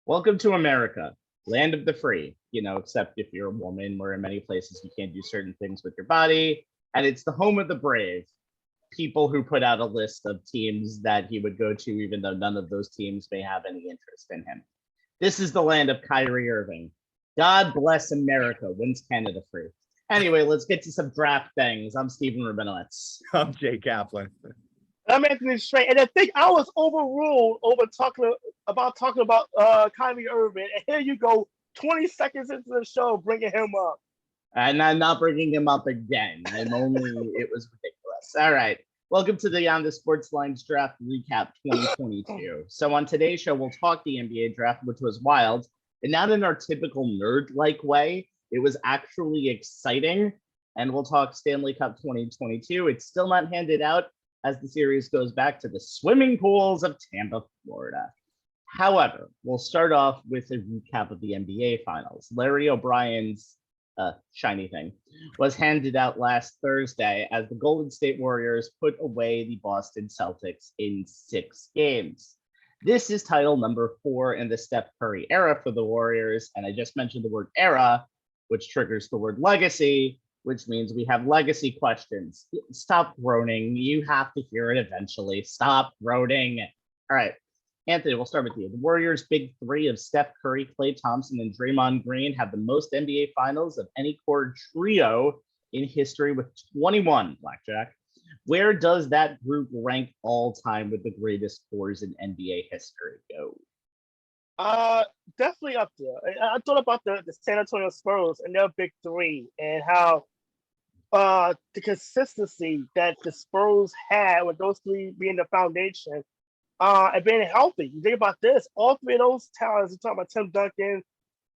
Welcome to America, land of the free, except if you're a woman, where in many places you can't do certain things with your body. And it's the home of the brave, people who put out a list of teams that he would go to, even though none of those teams may have any interest in him. This is the land of Kyrie Irving. God bless America, wins Canada free. Anyway, let's get to some draft things. I'm Stephen Rabinowitz. I'm Jay Kaplan. I'm Anthony Strait, and I think I was overruled talking about Kyrie Irving, and here you go, 20 seconds into the show, bringing him up. And I'm not bringing him up again. It was ridiculous. All right. Welcome to the On the Sports Lines Draft Recap 2022. So on today's show, we'll talk the NBA draft, which was wild, and not in our typical nerd-like way. It was actually exciting. And we'll talk Stanley Cup 2022. It's still not handed out, as the series goes back to the swimming pools of Tampa, Florida. However, we'll start off with a recap of the NBA Finals. Larry O'Brien's shiny thing was handed out last Thursday as the Golden State Warriors put away the Boston Celtics in 6 games. This is title number 4 in the Steph Curry era for the Warriors, and I just mentioned the word era, which triggers the word legacy, which means we have legacy questions. Stop groaning. You have to hear it eventually. Stop groaning. All right, Anthony, we'll start with you. The Warriors' big three of Steph Curry, Klay Thompson, and Draymond Green have the most NBA Finals of any core trio in history with 21, Blackjack. Where does that group rank all time with the greatest scores in NBA history go? Definitely up there. I thought about the San Antonio Spurs and their big three and how the consistency that the Spurs had with those three being the foundation and being healthy. You think about this, all three of those talents, you're talking about Tim Duncan,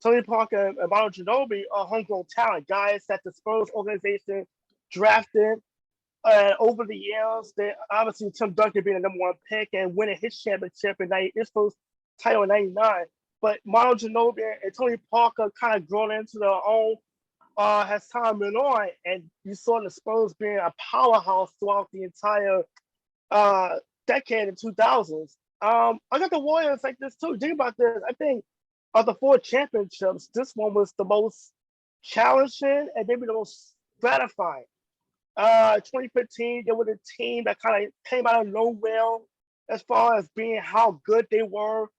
Tony Parker, and Manu Ginobili are homegrown talent, guys that the Spurs organization drafted over the years. They obviously Tim Duncan being the number 1 pick and winning his championship in his first title in 99. But Manu Ginobili and Tony Parker kind of grown into their own as time went on, and you saw the Spurs being a powerhouse throughout the entire decade in 2000s. I got the Warriors like this too. Think about this. I think of the 4 championships, this one was the most challenging and maybe the most gratifying. 2015, they were the team that kind of came out of nowhere as far as being how good they were.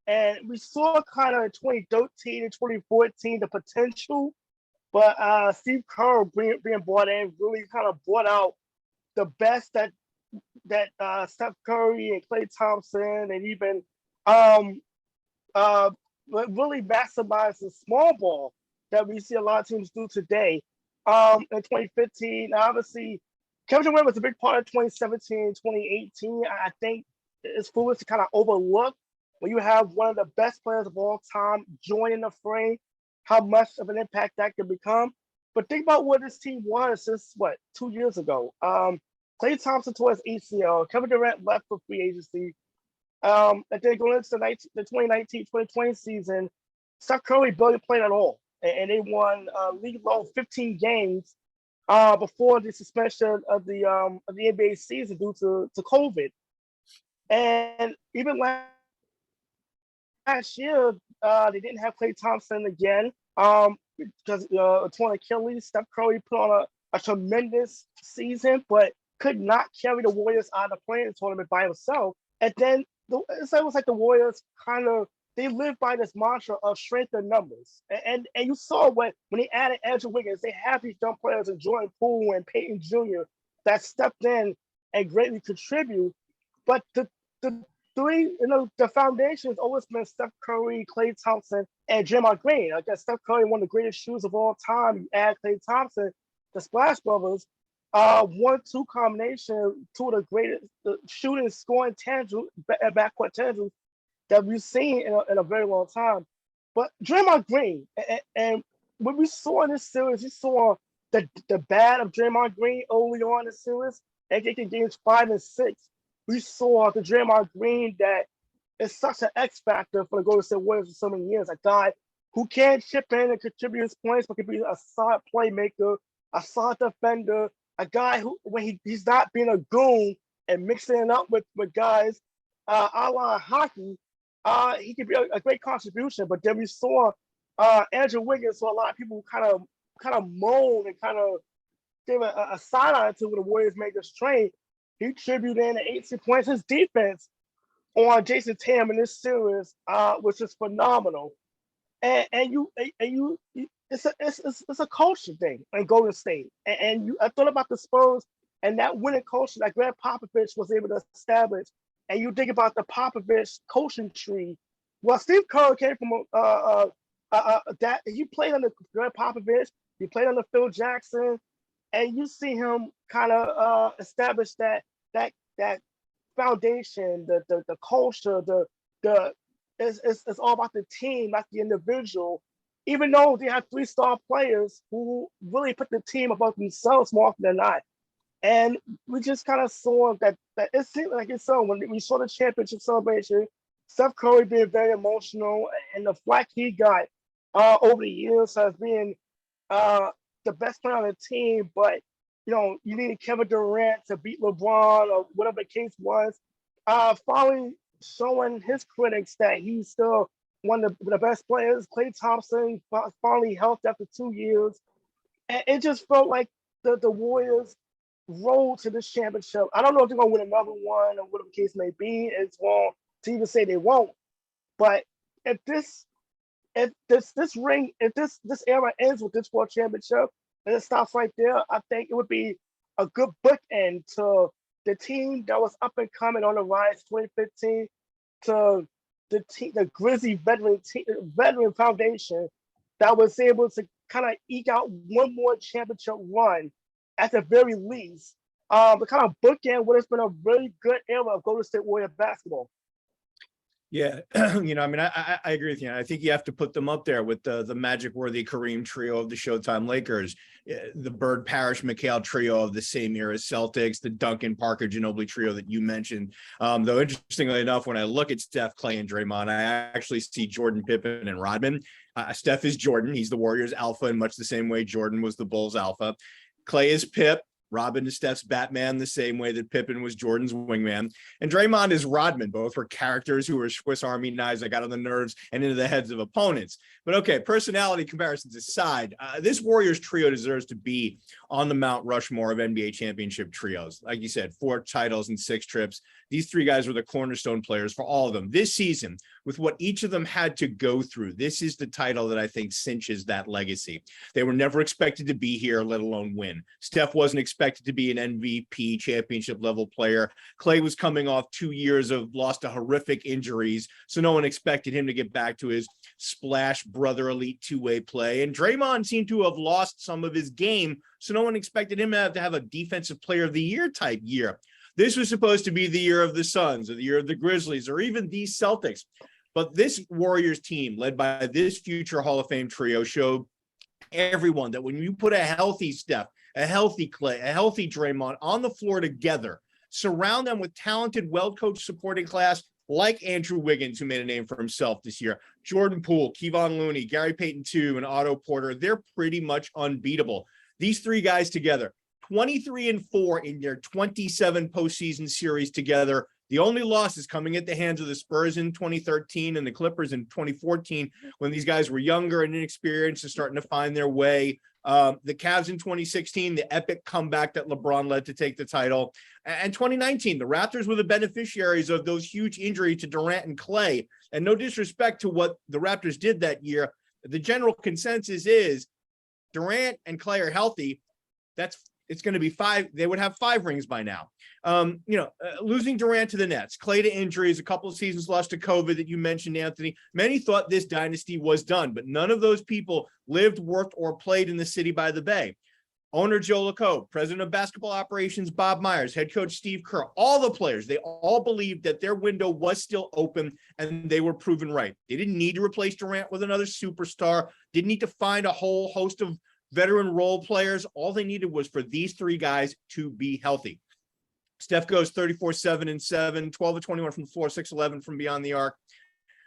And we saw kind of in 2013 and 2014 the potential. But Steve Kerr being brought in really kind of brought out the best that Steph Curry and Klay Thompson and even really maximize the small ball that we see a lot of teams do today. In 2015, obviously, Kevin Durant was a big part of 2017, 2018. I think it's foolish to kind of overlook when you have one of the best players of all time joining the fray, how much of an impact that could become. But think about what this team was since, 2 years ago. Klay Thompson tore his ACL. Kevin Durant left for free agency. And then going into the 2019-2020 season, Steph Curry barely played at all. And they won league low 15 games before the suspension of the NBA season due to COVID. And even last year, they didn't have Klay Thompson again because a torn Achilles. Steph Curry put on a tremendous season, but could not carry the Warriors out of the play-in tournament by himself. And then it was like the Warriors they live by this mantra of strength in numbers. And you saw when they added Andrew Wiggins, they have these young players in Jordan Poole and Peyton Jr. that stepped in and greatly contribute. But the three, the foundation has always been Steph Curry, Klay Thompson, and Draymond Green. I guess Steph Curry, one of the greatest shooters of all time. You add Klay Thompson, the Splash Brothers, 1-2 combination, 2 of the greatest shooting, scoring backcourt tangibles that we've seen in a very long time. But Draymond Green, and what we saw in this series, you saw the bad of Draymond Green early on in the series, and in games 5 and 6. We saw the Draymond Green that is such an X factor for the Golden State Warriors for so many years. A guy who can chip in and contribute his points, but can be a solid playmaker, a solid defender, a guy who, when he's not being a goon and mixing it up with guys a la hockey, he could be a great contribution. But then we saw Andrew Wiggins, so a lot of people kind of moan and kind of gave a sideline to when the Warriors made this trade. He tributed in 18 points. His defense on Jason Tatum in this series was just phenomenal. And it's a culture thing in Golden State. I thought about the Spurs and that winning culture that Greg Popovich was able to establish. And you think about the Popovich coaching tree. Well, Steve Kerr came from that he played under Greg Popovich, he played under Phil Jackson, and you see him kind of establish that foundation, the culture, it's all about the team, not the individual. Even though they have 3-star players who really put the team above themselves more often than not. And we just kind of saw that it seemed like it's so when we saw the championship celebration, Steph Curry being very emotional, and the flack he got over the years as being the best player on the team, but you needed Kevin Durant to beat LeBron or whatever the case was. Finally showing his critics that he's still one of the best players. Klay Thompson finally healthy after 2 years. And it just felt like the Warriors rolled to this championship. I don't know if they're going to win another one or whatever the case may be. It's wrong to even say they won't. But if this era ends with this world championship and it stops right there, I think it would be a good bookend to the team that was up and coming on the rise 2015 to the Grizzly veteran foundation that was able to kind of eke out one more championship run at the very least. To kind of bookend what has been a really good era of Golden State Warrior basketball. Yeah, I mean, I agree with you. I think you have to put them up there with the magic-worthy Kareem trio of the Showtime Lakers, the Bird Parrish McHale trio of the same era Celtics, the Duncan Parker Ginobili trio that you mentioned. Though interestingly enough, when I look at Steph, Klay, and Draymond, I actually see Jordan, Pippen, and Rodman. Steph is Jordan; he's the Warriors' alpha in much the same way Jordan was the Bulls' alpha. Klay is Pip. Robin is Steph's Batman, the same way that Pippen was Jordan's wingman. And Draymond is Rodman. Both were characters who were Swiss Army knives that got on the nerves and into the heads of opponents. But okay, personality comparisons aside, this Warriors trio deserves to be on the Mount Rushmore of NBA championship trios. Like you said, 4 titles and 6 trips. These 3 guys were the cornerstone players for all of them. This season, with what each of them had to go through, this is the title that I think cinches that legacy. They were never expected to be here, let alone win. Steph wasn't expected to be an MVP championship level player. Klay was coming off 2 years of lost to horrific injuries, so no one expected him to get back to his splash brother elite 2-way play. And Draymond seemed to have lost some of his game, so no one expected him to have a defensive player of the year type year. This was supposed to be the year of the Suns or the year of the Grizzlies or even these Celtics. But this Warriors team, led by this future Hall of Fame trio, showed everyone that when you put a healthy Steph, a healthy Klay, a healthy Draymond on the floor together, surround them with talented, well-coached supporting class like Andrew Wiggins, who made a name for himself this year, Jordan Poole, Kevon Looney, Gary Payton II, and Otto Porter, they're pretty much unbeatable. These 3 guys together, 23-4 in their 27 postseason series together. The only loss is coming at the hands of the Spurs in 2013 and the Clippers in 2014, when these guys were younger and inexperienced and starting to find their way. The Cavs in 2016, the epic comeback that LeBron led to take the title. And 2019, the Raptors were the beneficiaries of those huge injuries to Durant and Klay. And no disrespect to what the Raptors did that year, the general consensus is Durant and Klay are healthy. It's going to be 5. They would have 5 rings by now. Losing Durant to the Nets, Klay to injuries, a couple of seasons lost to COVID that you mentioned, Anthony. Many thought this dynasty was done, but none of those people lived, worked, or played in the city by the Bay. Owner Joe Lacob, president of basketball operations Bob Myers, head coach Steve Kerr, all the players, they all believed that their window was still open and they were proven right. They didn't need to replace Durant with another superstar, didn't need to find a whole host of veteran role players. All they needed was for these 3 guys to be healthy. Steph goes 34-7-7, 12-21 from the floor, 6-11 from beyond the arc.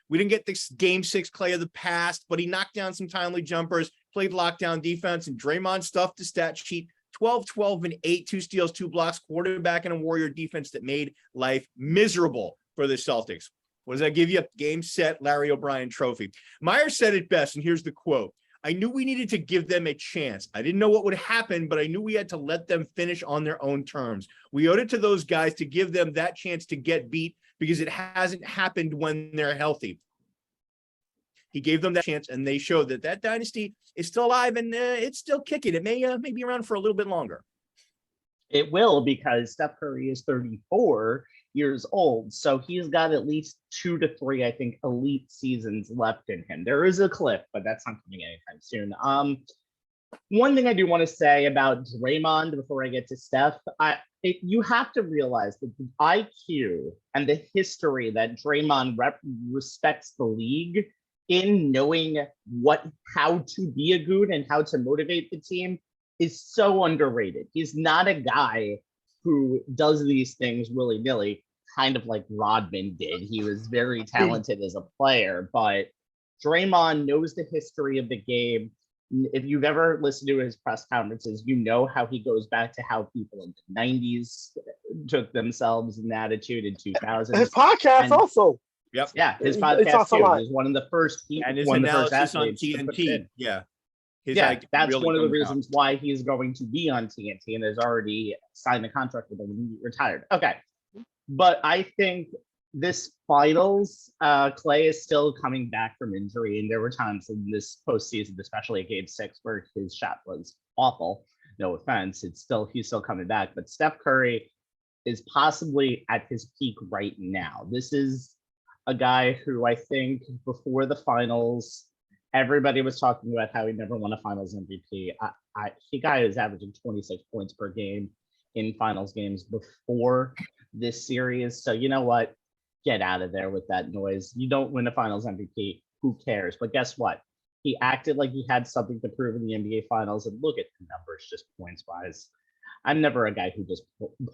We didn't get this game 6 Klay of the past, but he knocked down some timely jumpers, played lockdown defense, and Draymond stuffed the stat sheet 12-12-8, 2 steals, 2 blocks, quarterback and a Warrior defense that made life miserable for the Celtics. What does that give you? Game, set, Larry O'Brien trophy. Meyer said it best, and here's the quote. I knew we needed to give them a chance. I didn't know what would happen, but I knew we had to let them finish on their own terms. We owed it to those guys to give them that chance to get beat because it hasn't happened when they're healthy. He gave them that chance, and they showed that that dynasty is still alive and it's still kicking. It may be around for a little bit longer. It will, because Steph Curry is 34 years old. So he's got at least 2 to 3, I think, elite seasons left in him. There is a cliff, but that's not coming anytime soon. One thing I do want to say about Draymond before I get to Steph, you have to realize that the IQ and the history that Draymond respects the league in knowing how to be a goon and how to motivate the team is so underrated. He's not a guy who does these things willy-nilly, kind of like Rodman did. He was very talented as a player, but Draymond knows the history of the game. If you've ever listened to his press conferences, you know how he goes back to how people in the 90s took themselves in attitude in 2000. His podcast also. Yep. Yeah, his podcast too. He was one of the first. And his analysis on TNT. Yeah. That's one of the reasons why he's going to be on TNT and has already signed a contract with them when he retired. Okay. But I think this finals, Klay is still coming back from injury. And there were times in this postseason, especially at game 6, where his shot was awful. No offense. He's still coming back. But Steph Curry is possibly at his peak right now. This is a guy who I think before the finals, everybody was talking about how he never won a finals MVP. The guy is averaging 26 points per game in finals games before this series. So you know what? Get out of there with that noise. You don't win a finals MVP. Who cares? But guess what? He acted like he had something to prove in the NBA finals. And look at the numbers, just points wise. I'm never a guy who just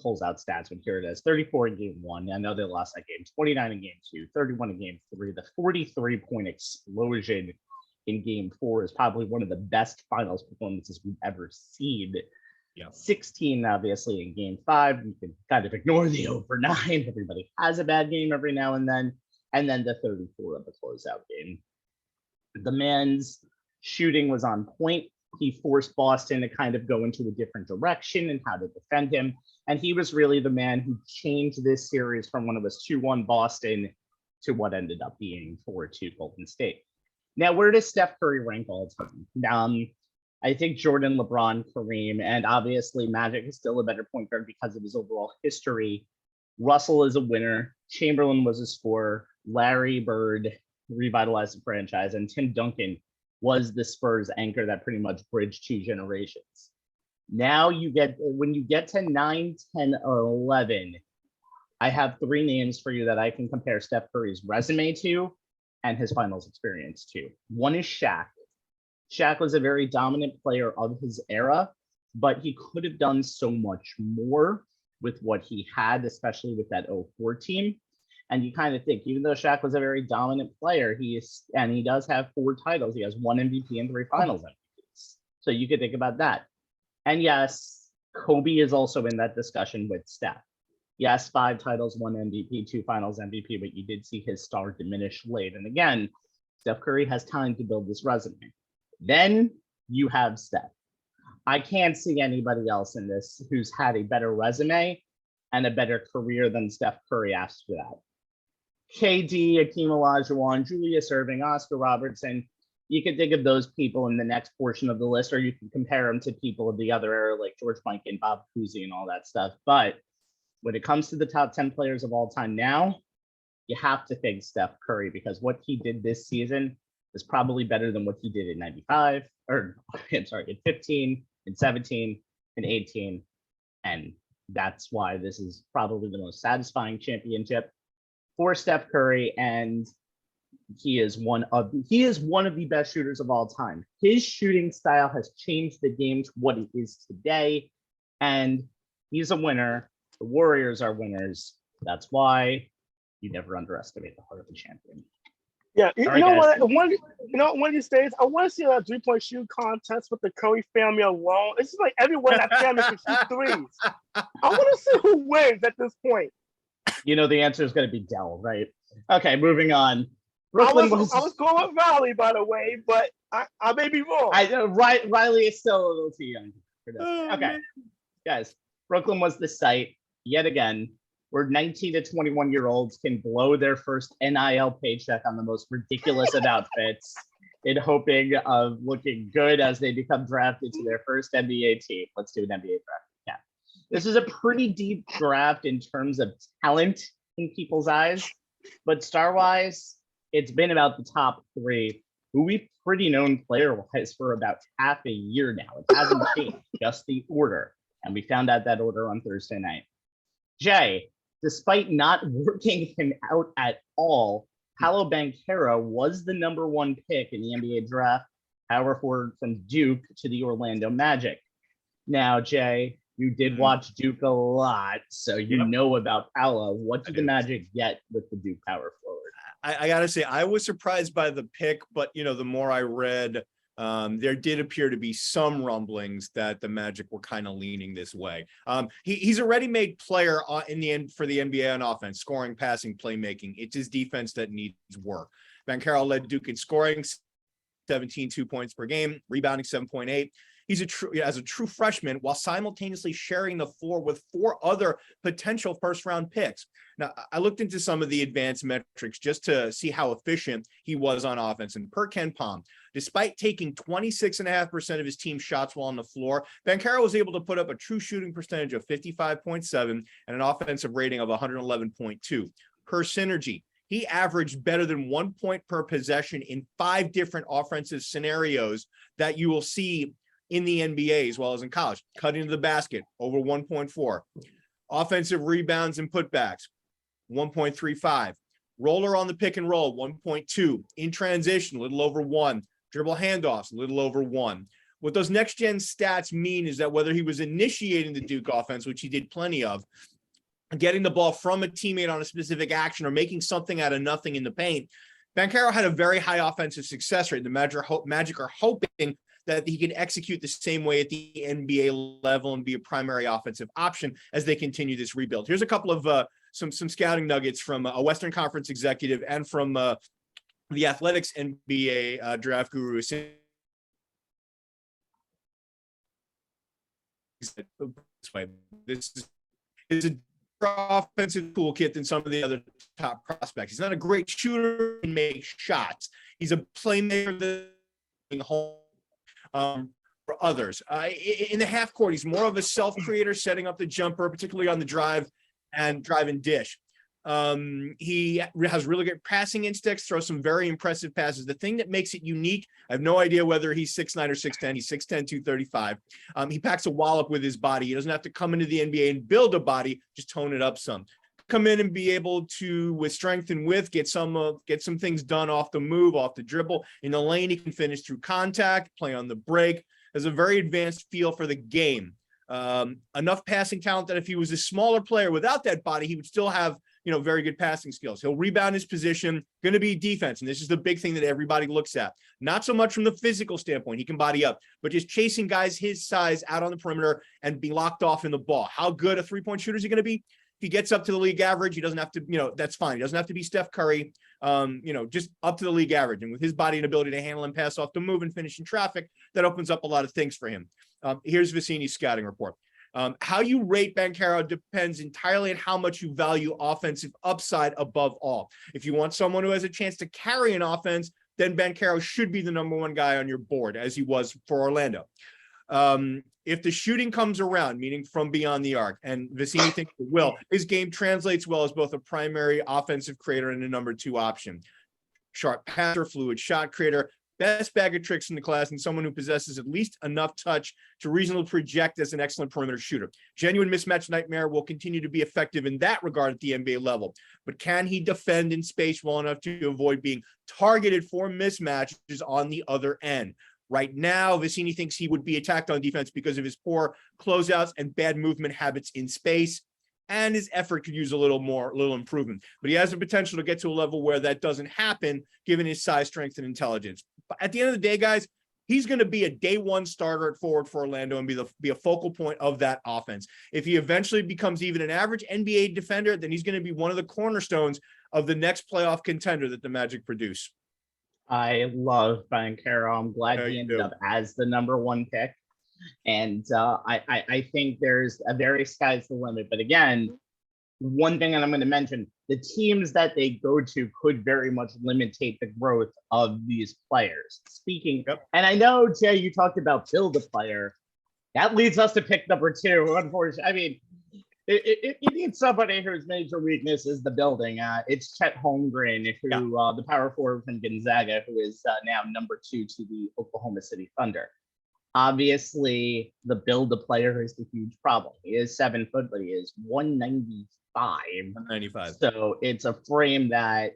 pulls out stats when here it is. 34 in game 1. I know they lost that game. 29 in game 2. 31 in game 3. The 43-point explosion in game 4 is probably one of the best finals performances we've ever seen. Yeah. 16, obviously, in game 5. You can kind of ignore the over 9. Everybody has a bad game every now and then. And then the 34 of the closeout game. The man's shooting was on point. He forced Boston to kind of go into a different direction and how to defend him. And he was really the man who changed this series from when it was 2-1 Boston to what ended up being 4-2 Golden State. Now, where does Steph Curry rank all time? I think Jordan, LeBron, Kareem, and obviously Magic is still a better point guard because of his overall history. Russell is a winner. Chamberlain was a scorer. Larry Bird revitalized the franchise. And Tim Duncan was the Spurs anchor that pretty much bridged 2 generations. Now when you get to 9, 10, or 11, I have 3 names for you that I can compare Steph Curry's resume to and his finals experience to. One is Shaq. Shaq was a very dominant player of his era, but he could have done so much more with what he had, especially with that 04 team. And you kind of think, even though Shaq was a very dominant player, he does have 4 titles. He has 1 MVP and 3 finals MVPs. So you could think about that. And yes, Kobe is also in that discussion with Steph. Yes, 5 titles, 1 MVP, 2 finals MVP, but you did see his star diminish late. And again, Steph Curry has time to build this resume. Then you have Steph. I can't see anybody else in this who's had a better resume and a better career than Steph Curry after that. KD, Akeem Olajuwon, Julius Erving, Oscar Robertson. You could think of those people in the next portion of the list, or you can compare them to people of the other era, like George Mikan, Bob Cousy, and all that stuff. But when it comes to the top 10 players of all time now, you have to think Steph Curry, because what he did this season is probably better than what he did in 95, or I'm sorry, in 15, in 17, in 18. And that's why this is probably the most satisfying championship for Steph Curry. And he is one of the best shooters of all time. His shooting style has changed the game to what it is today. And he's a winner. The Warriors are winners. That's why you never underestimate the heart of a champion. Yeah, All right, one of these days, I want to see a 3-point shoot contest with the Curry family alone. It's just like everyone in that family can shoot threes. I want to see who wins at this point. You know, the answer is going to be Dell, right? Okay, moving on. I was going with Riley, by the way, but I may be wrong. Riley is still a little too young for this. Okay, guys, Brooklyn was the site yet again where 19 to 21-year-olds can blow their first NIL paycheck on the most ridiculous of outfits in hoping of looking good as they become drafted to their first NBA team. Let's do an NBA draft. Yeah. This is a pretty deep draft in terms of talent in people's eyes, but star-wise, it's been about the top three, who we've pretty known player-wise for about half a year now. It hasn't changed, just the order. And we found out that order on Thursday night. Jay, despite not working him out at all, Paolo Banchero was the number one pick in the NBA draft, power forward from Duke to the Orlando Magic. Now, Jay, you did watch Duke a lot, so you know about Paolo. What did the Magic get with the Duke power forward? I got to say, I was surprised by the pick, but, the more I read, there did appear to be some rumblings that the Magic were kind of leaning this way. He's a ready-made player in the end for the NBA on offense, scoring, passing, playmaking. It's his defense that needs work. Banchero led Duke in scoring, 17.2 points per game, rebounding 7.8. He's as a true freshman while simultaneously sharing the floor with 4 other potential first-round picks. Now, I looked into some of the advanced metrics just to see how efficient he was on offense. And per Ken Pom, despite taking 26.5% of his team's shots while on the floor, Banchero was able to put up a true shooting percentage of 55.7 and an offensive rating of 111.2. Per synergy, he averaged better than 1 point per possession in 5 different offensive scenarios that you will see in the NBA as well as in college. Cutting to the basket, over 1.4. Offensive rebounds and putbacks, 1.35. Roller on the pick and roll, 1.2. In transition, a little over 1. Dribble handoffs, a little over 1. What those next-gen stats mean is that whether he was initiating the Duke offense, which he did plenty of, getting the ball from a teammate on a specific action or making something out of nothing in the paint, Banchero had a very high offensive success rate. The Magic are hoping that he can execute the same way at the NBA level and be a primary offensive option as they continue this rebuild. Here's a couple of some scouting nuggets from a Western Conference executive and from the Athletics NBA draft guru. This is a offensive toolkit than some of the other top prospects. He's not a great shooter and make shots. He's a playmaker that home for others. In the half court, he's more of a self-creator, setting up the jumper, particularly on the drive and dish. He has really good passing instincts, throws some very impressive passes. The thing that makes it unique, I have no idea whether he's 6'9" or 6'10". He's 6'10", 235. He packs a wallop with his body. He doesn't have to come into the NBA and build a body, just tone it up some. Come in and be able to, with strength and width, get some things done off the move, off the dribble. In the lane, he can finish through contact, play on the break. Has a very advanced feel for the game. Enough passing talent that if he was a smaller player without that body, he would still have very good passing skills. He'll rebound his position, going to be defense. And this is the big thing that everybody looks at. Not so much from the physical standpoint, he can body up, but just chasing guys his size out on the perimeter and be locked off in the ball. How good a three-point shooter is he going to be? If he gets up to the league average, he doesn't have to, that's fine. He doesn't have to be Steph Curry, just up to the league average. And with his body and ability to handle and pass off the move and finish in traffic, that opens up a lot of things for him. Here's Vicini's scouting report. How you rate Banchero depends entirely on how much you value offensive upside above all. If you want someone who has a chance to carry an offense, then Banchero should be the number one guy on your board, as he was for Orlando. If the shooting comes around, meaning from beyond the arc, and Vicini thinks it will, his game translates well as both a primary offensive creator and a number 2 option. Sharp passer, fluid shot creator, best bag of tricks in the class, and someone who possesses at least enough touch to reasonably project as an excellent perimeter shooter. Genuine mismatch nightmare will continue to be effective in that regard at the NBA level. But can he defend in space well enough to avoid being targeted for mismatches on the other end? Right now, Vicini thinks he would be attacked on defense because of his poor closeouts and bad movement habits in space, and his effort could use a little improvement. But he has the potential to get to a level where that doesn't happen, given his size, strength, and intelligence. But at the end of the day, guys, he's going to be a day one starter at forward for Orlando and be a focal point of that offense. If he eventually becomes even an average NBA defender, then he's going to be one of the cornerstones of the next playoff contender that the Magic produce. I love Banchero. I'm glad he ended up as the number 1 pick. And I think there's a very sky's the limit. But again, one thing that I'm going to mention, the teams that they go to could very much limitate the growth of these players. And I know, Jay, you talked about build a player. That leads us to pick number 2, unfortunately. I mean, if you need somebody whose major weakness is the building, it's Chet Holmgren, who the power forward from Gonzaga, who is now number 2 to the Oklahoma City Thunder. Obviously, the build a player is the huge problem. He is 7 foot, but he is 195. 195. So it's a frame that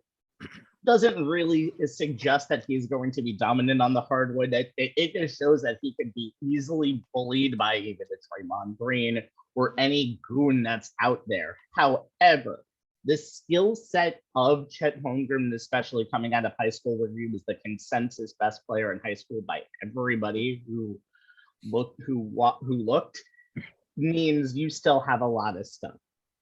doesn't really suggest that he's going to be dominant on the hardwood. It just shows that he could be easily bullied by even a Draymond Green or any goon that's out there. However, the skill set of Chet Holmgren, especially coming out of high school, where he was the consensus best player in high school by everybody who looked, means you still have a lot of stuff.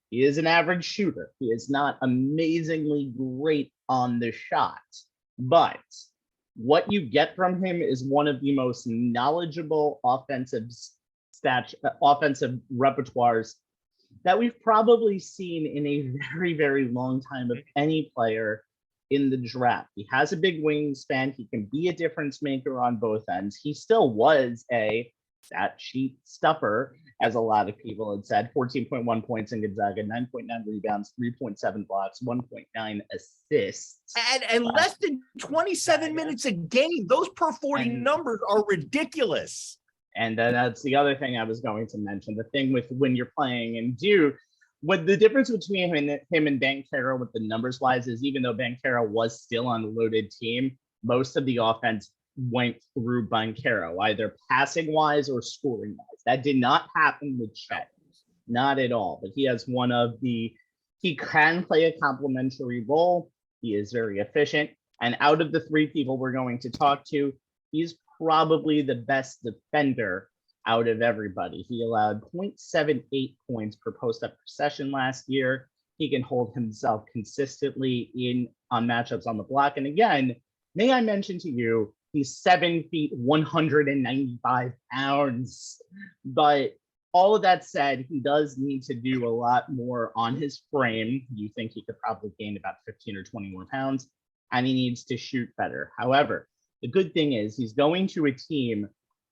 He is an average shooter. He is not amazingly great on the shot, but what you get from him is one of the most knowledgeable offensive repertoires that we've probably seen in a very, very long time of any player in the draft. He has a big wingspan. He can be a difference maker on both ends. He still was a stat sheet stuffer, as a lot of people had said. 14.1 points in Gonzaga, 9.9 rebounds, 3.7 blocks, 1.9 assists. And less than 27 minutes a game. Those per 40 numbers are ridiculous. And that's the other thing I was going to mention. The thing with when you're playing and what the difference between him and Banchero with the numbers wise is, even though Banchero was still on a loaded team, most of the offense went through Banchero, either passing wise or scoring wise. That did not happen with Chet, not at all. But he has he can play a complementary role. He is very efficient. And out of the 3 people we're going to talk to, he's probably the best defender out of everybody. He allowed 0.78 points per post-up per session last year. He can hold himself consistently on matchups on the block. And again, may I mention to you, he's 7 feet, 195 pounds. But all of that said, he does need to do a lot more on his frame. You think he could probably gain about 15 or 20 more pounds, and he needs to shoot better. However, the good thing is he's going to a team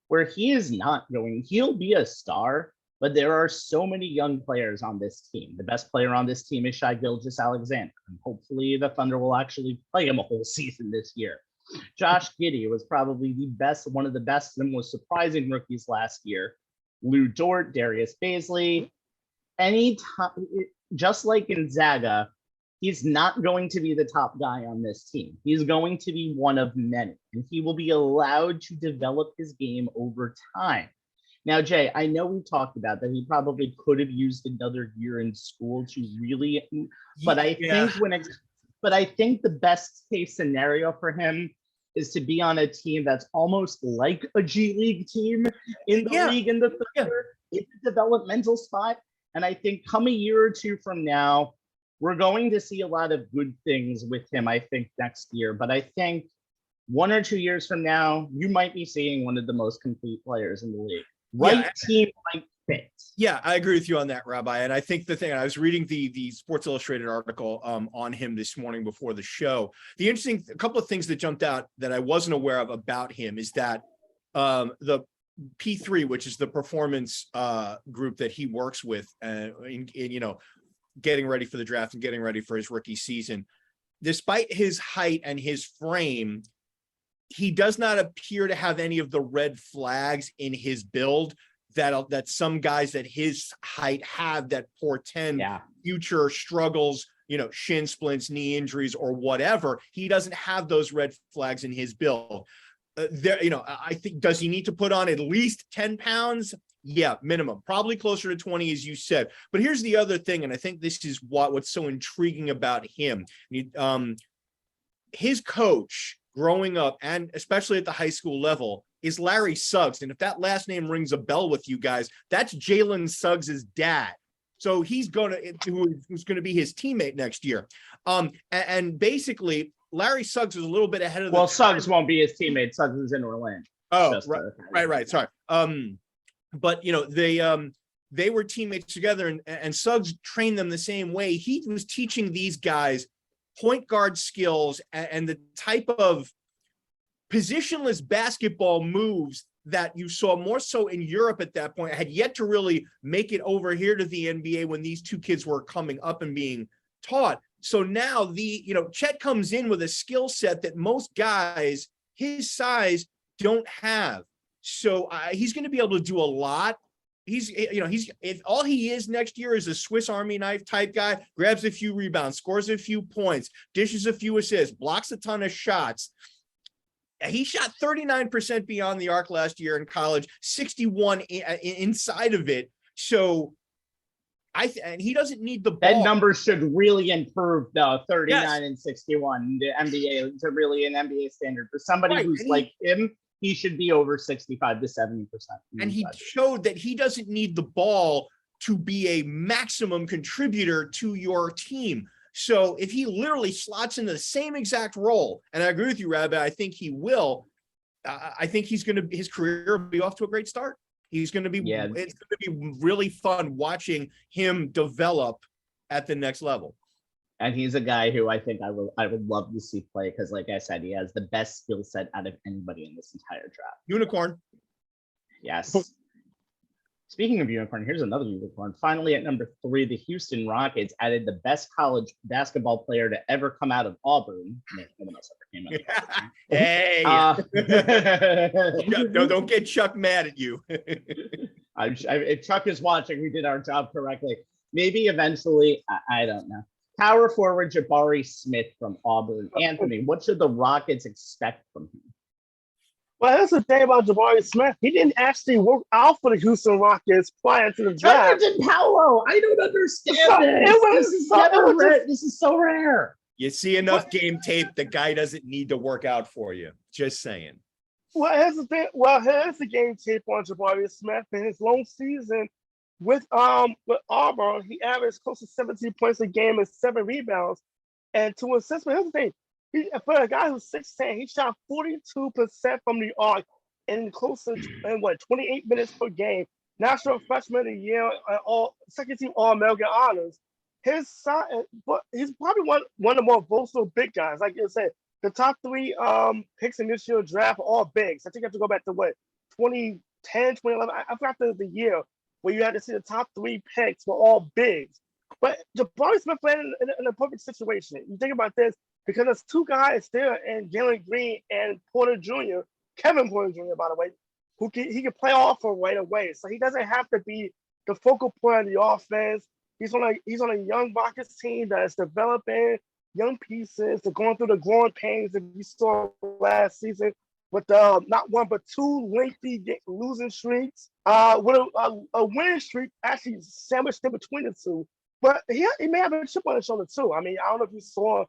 where he'll be a star, but there are so many young players on this team. The best player on this team is Shai Gilgeous-Alexander, and hopefully the Thunder will actually play him a whole season this year. Josh Giddey was probably one of the best and most surprising rookies last year. Lou Dort, Darius Baisley, just like Gonzaga, he's not going to be the top guy on this team. He's going to be one of many, and he will be allowed to develop his game over time. Now, Jay, I know we talked about that he probably could have used another year in school to really, but I think the best case scenario for him is to be on a team that's almost like a G League team in the league in the Thunder. It's a developmental spot. And I think come a year or 2 from now, we're going to see a lot of good things with him, I think, next year. But I think 1 or 2 years from now, you might be seeing one of the most complete players in the league. Team, right fit. Yeah, I agree with you on that, Rabbi. And I think I was reading the Sports Illustrated article on him this morning before the show. A couple of things that jumped out that I wasn't aware of about him is that the P3, which is the performance group that he works with, in getting ready for the draft and getting ready for his rookie season, despite his height and his frame, he does not appear to have any of the red flags in his build that some guys at his height have that portend future struggles, shin splints, knee injuries, or whatever. He doesn't have those red flags in his build. I think, does he need to put on at least 10 pounds? Yeah, minimum, probably closer to 20, as you said. But here's the other thing, and I think this is what's so intriguing about him. His coach growing up, and especially at the high school level, is Larry Suggs. And if that last name rings a bell with you guys, that's Jalen Suggs' dad. So who's going to be his teammate next year. And basically Larry Suggs was a little bit ahead of Well, Suggs won't be his teammate. Suggs is in Orlando. Oh, right. Sorry. But they were teammates together, and Suggs trained them the same way. He was teaching these guys point guard skills and the type of positionless basketball moves that you saw more so in Europe at that point. I had yet to really make it over here to the NBA when these two kids were coming up and being taught. So now Chet comes in with a skill set that most guys his size don't have. So he's going to be able to do a lot. If all he is next year is a Swiss Army knife type guy, grabs a few rebounds, scores a few points, dishes a few assists, blocks a ton of shots. He shot 39% beyond the arc last year in college, 61 inside of it. So and he doesn't need the ball. That number should really improve, though. 39 and 61, the NBA to really an NBA standard for somebody who's like him. He should be over 65 to 70%. And he showed that he doesn't need the ball to be a maximum contributor to your team. So if he literally slots into the same exact role, and I agree with you, Rabbi, I think he will. I think his career will be off to a great start. He's going to be, It's going to be really fun watching him develop at the next level. And he's a guy who I think I would love to see play because, like I said, he has the best skill set out of anybody in this entire draft. Unicorn. Yes. Speaking of unicorn, here's another unicorn. Finally, at number 3, the Houston Rockets added the best college basketball player to ever come out of Auburn. Hey. No, don't get Chuck mad at you. If Chuck is watching, we did our job correctly. Maybe eventually, I don't know. Power forward Jabari Smith from Auburn. Anthony, what should the Rockets expect from him? Well, that's the thing about Jabari Smith. He didn't actually work out for the Houston Rockets prior to the draft. Jonathan Paolo, I don't understand this. This is so rare. You see enough game tape, the guy doesn't need to work out for you. Just saying. Well, here's the thing. Well, here's the game tape on Jabari Smith. In his long season with Auburn, he averaged close to 17 points a game and 7 rebounds and 2 assists. But here's the thing. For a guy who's 6'10", he shot 42% from the arc and close to 28 minutes per game. National Freshman of the Year, second team All-American honors. His side, but he's probably one of the more versatile big guys. Like you said, the top 3 picks in this year's draft are all bigs. I think you have to go back to 2010, 2011. I forgot the year where you had to see the top 3 picks were all bigs. But Jabari Smith played in a perfect situation. You think about this, because there's 2 guys there, and Jalen Green and Porter Jr., Kevin Porter Jr., by the way, he can play off of right away. So he doesn't have to be the focal point of the offense. He's on a young Rockets team that is developing young pieces. They're going through the growing pains that we saw last season with not 1 but 2 lengthy losing streaks. With a winning streak actually sandwiched in between the 2. But he may have a chip on his shoulder too. I mean, I don't know if you saw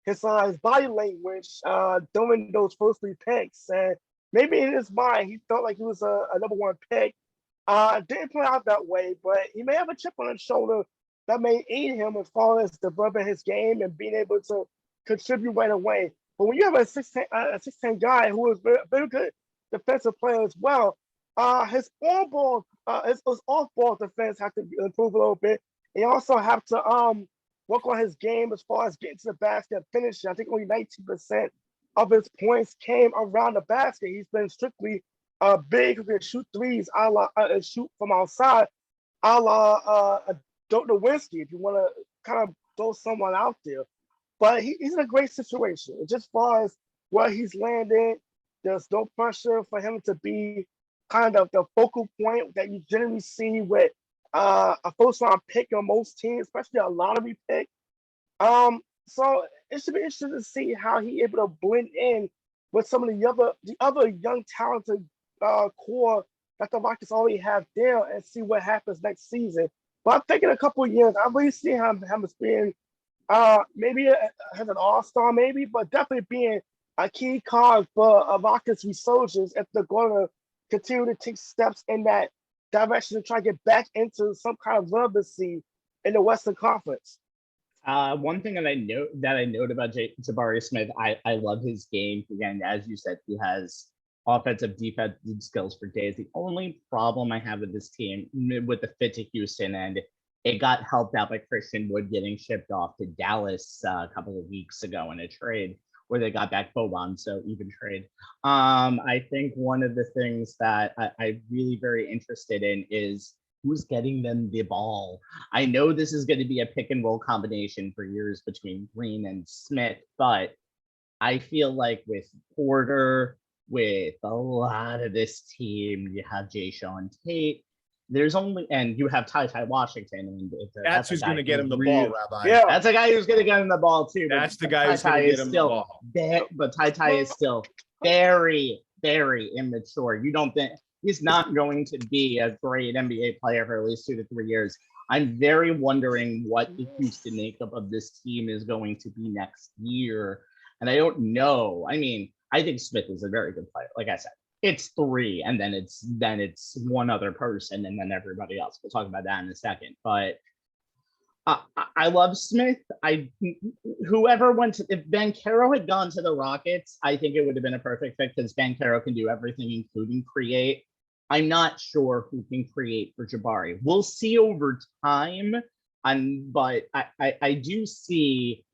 his body language during those first 3 picks. And maybe in his mind, he felt like he was a number 1 pick. Didn't play out that way, but he may have a chip on his shoulder that may aid him as far as developing his game and being able to contribute right away. But when you have a 6'10" guy who is very, very good defensive player as well, his off-ball defense has to improve a little bit. And you also have to work on his game as far as getting to the basket and finishing. I think only 19% of his points came around the basket. He's been strictly big, who can shoot threes, shoot from outside, a la Dirk Nowitzki, if you want to kind of throw someone out there. But he's in a great situation. Just as far as where he's landed, there's no pressure for him to be kind of the focal point that you generally see with a first-round pick on most teams, especially a lottery pick. So it should be interesting to see how he's able to blend in with some of the other young, talented core that the Rockets already have there, and see what happens next season. But I'm thinking a couple of years, I really see him as being maybe as an all-star, maybe, but definitely being a key card for a Rockets resurgence if they're going to continue to take steps in that direction to try to get back into some kind of relevancy in the Western Conference. One thing that I note about Jabari Smith, I love his game. Again, as you said, he has offensive, defensive skills for days. The only problem I have with this team, with the fit to Houston, and it got helped out by Christian Wood getting shipped off to Dallas a couple of weeks ago in a trade where they got back Boban, so even trade. I think one of the things that I'm really very interested in is who's getting them the ball. I know this is going to be a pick and roll combination for years between Green and Smith, but I feel like with Porter, with a lot of this team, you have Jay Sean Tate. There's only, and you have Ty Washington. And that's who's going to get him the ball, Rabbi. Yeah, that's a guy who's going to get him the ball too. That's the guy who's going to get him the ball. But Ty is still very, very immature. You don't think he's not going to be a great NBA player for at least 2 to 3 years? I'm very wondering what the Houston makeup of this team is going to be next year. And I don't know. I mean, I think Smith is a very good player. Like I said, it's 3, and then it's one other person, and then everybody else. We'll talk about that in a second. But I love Smith. Whoever went to, if Banchero had gone to the Rockets, I think it would have been a perfect fit because Banchero can do everything, including create. I'm not sure who can create for Jabari. We'll see over time. But I do see,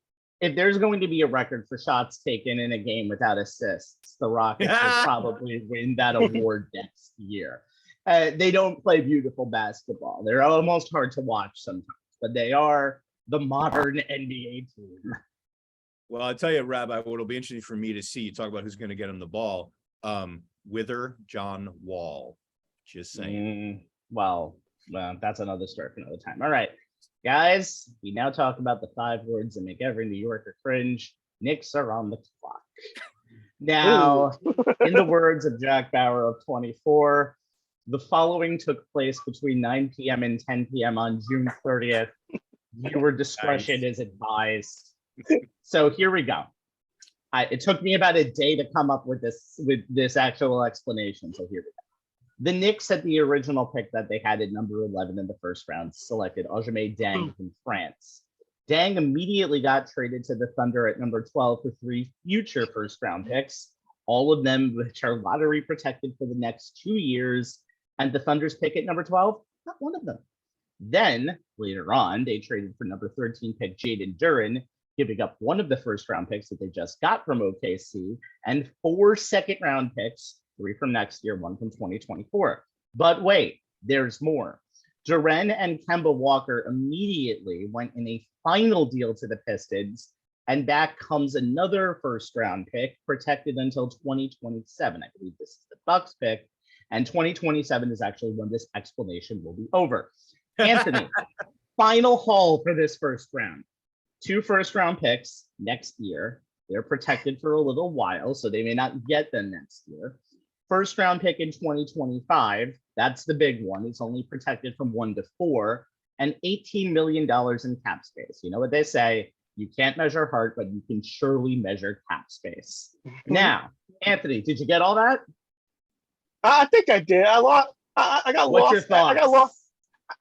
if there's going to be a record for shots taken in a game without assists, the Rockets will probably win that award next year. They don't play beautiful basketball. They're almost hard to watch sometimes, but they are the modern NBA team. Well, I'll tell you, Rabbi, what'll be interesting for me to see, you talk about who's going to get him the ball. Wither John Wall. Just saying. Well, that's another story for another time. All right. Guys, we now talk about the 5 words that make every New Yorker cringe. Knicks are on the clock. Now, in the words of Jack Bauer of 24, the following took place between 9 p.m. and 10 p.m. on June 30th. Viewer discretion is advised. So here we go. It took me about a day to come up with this actual explanation. So here we go. The Knicks had the original pick that they had at number 11 in the first round, selected Ousmane Dieng from France. Dieng immediately got traded to the Thunder at number 12 for 3 future first-round picks, all of them which are lottery protected for the next 2 years, and the Thunder's pick at number 12, not one of them. Then, later on, they traded for number 13 pick Jaden Duren, giving up one of the first-round picks that they just got from OKC, and 4 second-round picks, 3 from next year, 1 from 2024. But wait, there's more. Duren and Kemba Walker immediately went in a final deal to the Pistons, and back comes another first-round pick, protected until 2027. I believe this is the Bucks pick, and 2027 is actually when this explanation will be over. Anthony, final haul for this first round. 2 first-round picks next year. They're protected for a little while, so they may not get them next year. First round pick in 2025, that's the big one. It's only protected from 1 to 4, and $18 million in cap space. You know what they say, you can't measure heart, but you can surely measure cap space. Now, Anthony, did you get all that? I think I did. I got What's lost. Your thoughts?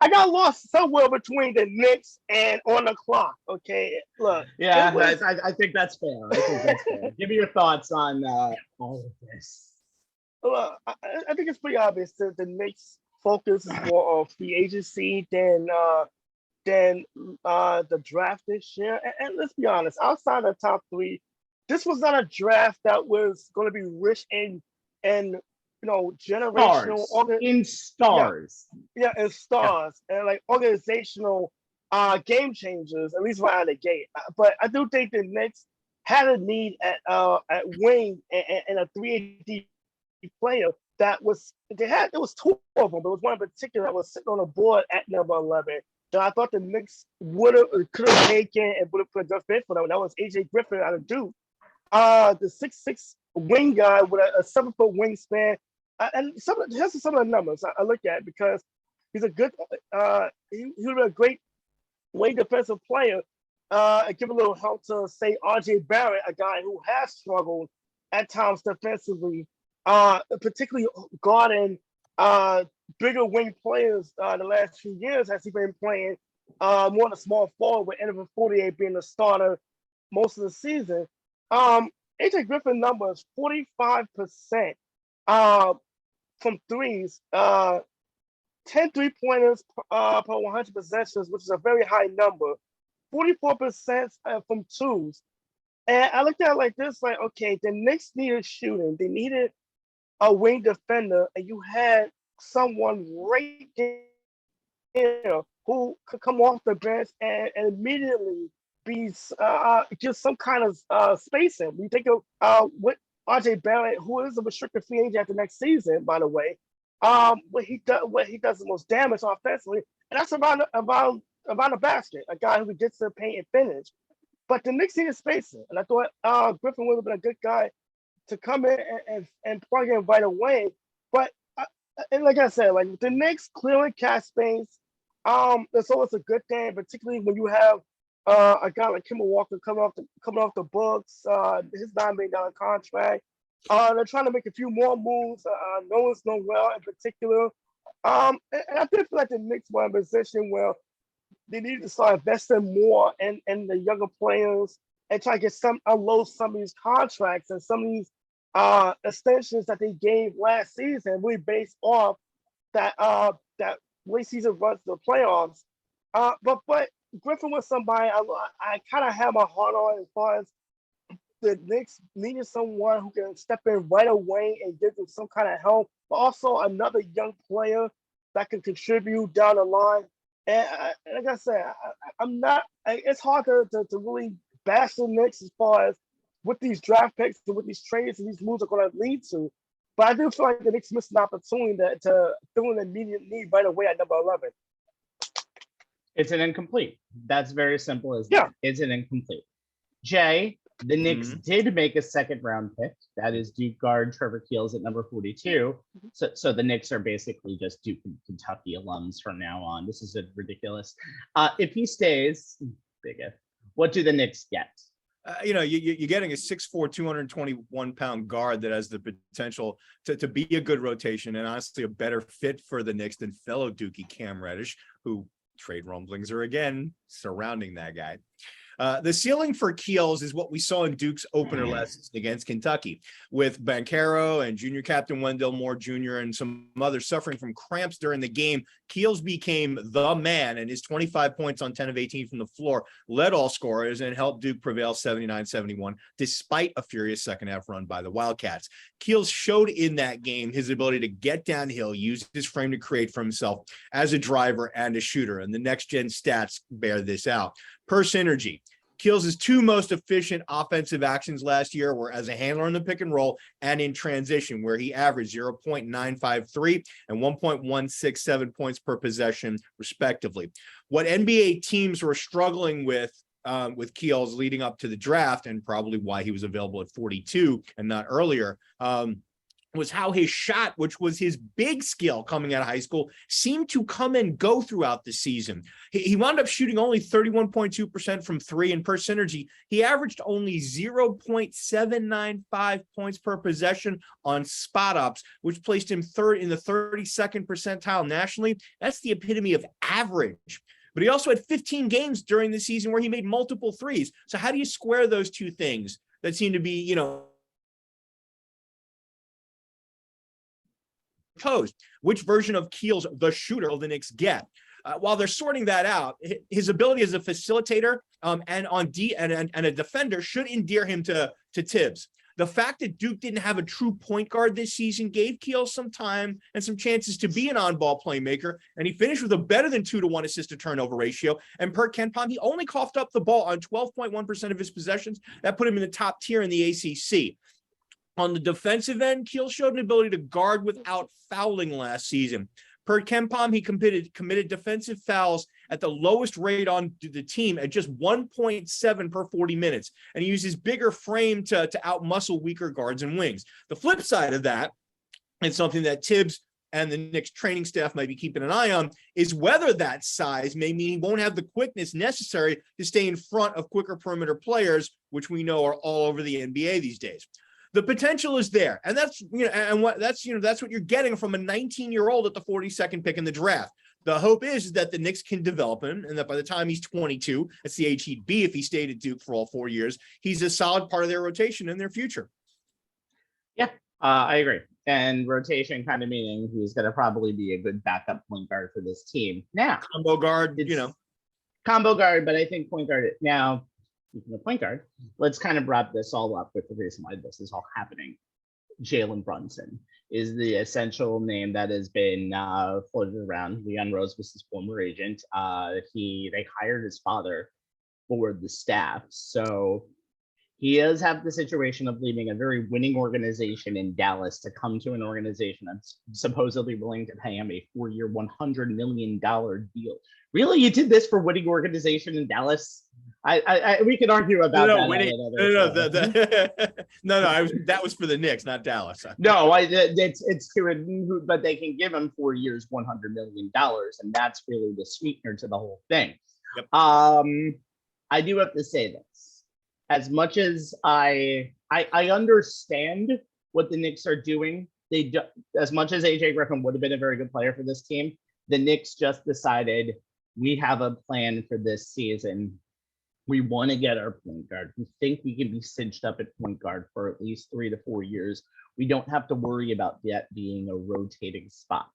I got lost somewhere between the Knicks and on the clock. Okay, look. Yeah, I think that's fair. Give me your thoughts on all of this. Well, I think it's pretty obvious that the Knicks focus is more on free agency than the draft this year. And let's be honest, outside of the top 3, this was not a draft that was going to be rich in generational stars. Yeah, and stars and like organizational game changers, at least right out of the gate. But I do think the Knicks had a need at wing and a 3-8 player that was it was 2 of them, but it was one in particular that was sitting on the board at number 11 that I thought the Knicks could have taken and would have put a good fit for them. That was AJ Griffin out of Duke, the 6'6" wing guy with a 7-foot wingspan, and here's some of the numbers I look at because he's a good he was a great wing defensive player. And give a little help to say RJ Barrett, a guy who has struggled at times defensively. Particularly guarding bigger wing players the last few years as he's been playing more than a small forward, with Evan 48 being the starter most of the season. AJ Griffin number is 45% from threes, 10 3-pointers per 100 possessions, which is a very high number, 44% from twos. And I looked at it like this, like, okay, the Knicks needed shooting. They needed a wing defender, and you had someone right there who could come off the bench and immediately be give some kind of spacing. We think of what RJ Barrett, who is a restricted free agent after next season, by the way, what he does the most damage offensively, and that's around the basket, a guy who gets to the paint and finish. But the Knicks needed spacing, and I thought Griffin would have been a good guy to come in and plug in right away. But and like I said, like the Knicks clearing cap space, that's always a good thing, particularly when you have a guy like Kemba Walker coming off the books, his $9 million contract. They're trying to make a few more moves. No one's known well in particular. And I did feel like the Knicks were in a position where they need to start investing more in the younger players and try to get unload some of these contracts and some of these extensions that they gave last season, really based off that late season runs to the playoffs. But Griffin was somebody I kind of had my heart on as far as the Knicks needed someone who can step in right away and give them some kind of help, but also another young player that can contribute down the line. And like I said, I'm not. It's hard to really bash the Knicks as far as what these draft picks and what these trades and these moves are going to lead to. But I do feel like the Knicks missed an opportunity to fill an immediate need right away at number 11. It's an incomplete. That's very simple as yeah. That. It's an incomplete. Jay, the Knicks did make a second-round pick. That is Duke guard Trevor Keels at number 42. So the Knicks are basically just Duke and Kentucky alums from now on. This is ridiculous. If he stays, big if, what do the Knicks get? You're getting a 6'4", 221-pound guard that has the potential to be a good rotation and honestly a better fit for the Knicks than fellow Dookie Cam Reddish, who trade rumblings are again surrounding that guy. The ceiling for Keels is what we saw in Duke's opener last season against Kentucky, with Banchero and junior captain Wendell Moore Jr. and some others suffering from cramps during the game. Keels became the man, and his 25 points on 10 of 18 from the floor led all scorers and helped Duke prevail 79-71, despite a furious second-half run by the Wildcats. Keels showed in that game his ability to get downhill, use his frame to create for himself as a driver and a shooter, and the next-gen stats bear this out. Per synergy, Keels' two most efficient offensive actions last year were as a handler in the pick and roll and in transition, where he averaged 0.953 and 1.167 points per possession, respectively. What NBA teams were struggling with Keels leading up to the draft, and probably why he was available at 42 and not earlier, was how his shot, which was his big skill coming out of high school, seemed to come and go throughout the season. He wound up shooting only 31.2% from three, and per synergy, he averaged only 0.795 points per possession on spot ups, which placed him third in the 32nd percentile nationally. That's the epitome of average. But he also had 15 games during the season where he made multiple threes. So how do you square those two things that seem to be, posed? Which version of Keels, the shooter, will the Knicks get? While they're sorting that out, his ability as a facilitator and a defender should endear him to Tibbs. The fact that Duke didn't have a true point guard this season gave Keels some time and some chances to be an on-ball playmaker, and he finished with a better than 2-to-1 assist-to-turnover ratio. And per KenPom, he only coughed up the ball on 12.1% of his possessions. That put him in the top tier in the ACC. On the defensive end, Keels showed an ability to guard without fouling last season. Per KenPom, he committed defensive fouls at the lowest rate on the team at just 1.7 per 40 minutes. And he used his bigger frame to outmuscle weaker guards and wings. The flip side of that, and something that Tibbs and the Knicks training staff might be keeping an eye on, is whether that size may mean he won't have the quickness necessary to stay in front of quicker perimeter players, which we know are all over the NBA these days. The potential is there, and that's what you're getting from a 19-year-old at the 42nd pick in the draft. The hope is that the Knicks can develop him, and that by the time he's 22, that's the age he'd be if he stayed at Duke for all 4 years, he's a solid part of their rotation in their future. Yeah, I agree. And rotation kind of meaning he's going to probably be a good backup point guard for this team. Now, combo guard, combo guard, but I think point guard now, the point guard, let's kind of wrap this all up with the reason why this is all happening. Jalen Brunson is the essential name that has been floated around. Leon Rose was his former agent. They hired his father for the staff. So he does have the situation of leaving a very winning organization in Dallas to come to an organization that's supposedly willing to pay him a 4-year, $100 million deal. Really, you did this for winning organization in Dallas? We could argue about that. That was for the Knicks, not Dallas. No, it's to, but they can give him 4 years, $100 million, and that's really the sweetener to the whole thing. Yep. I do have to say this. As much as I understand what the Knicks are doing, as much as AJ Griffin would have been a very good player for this team, the Knicks just decided we have a plan for this season. We want to get our point guard. We think we can be cinched up at point guard for at least 3 to 4 years. We don't have to worry about that being a rotating spot.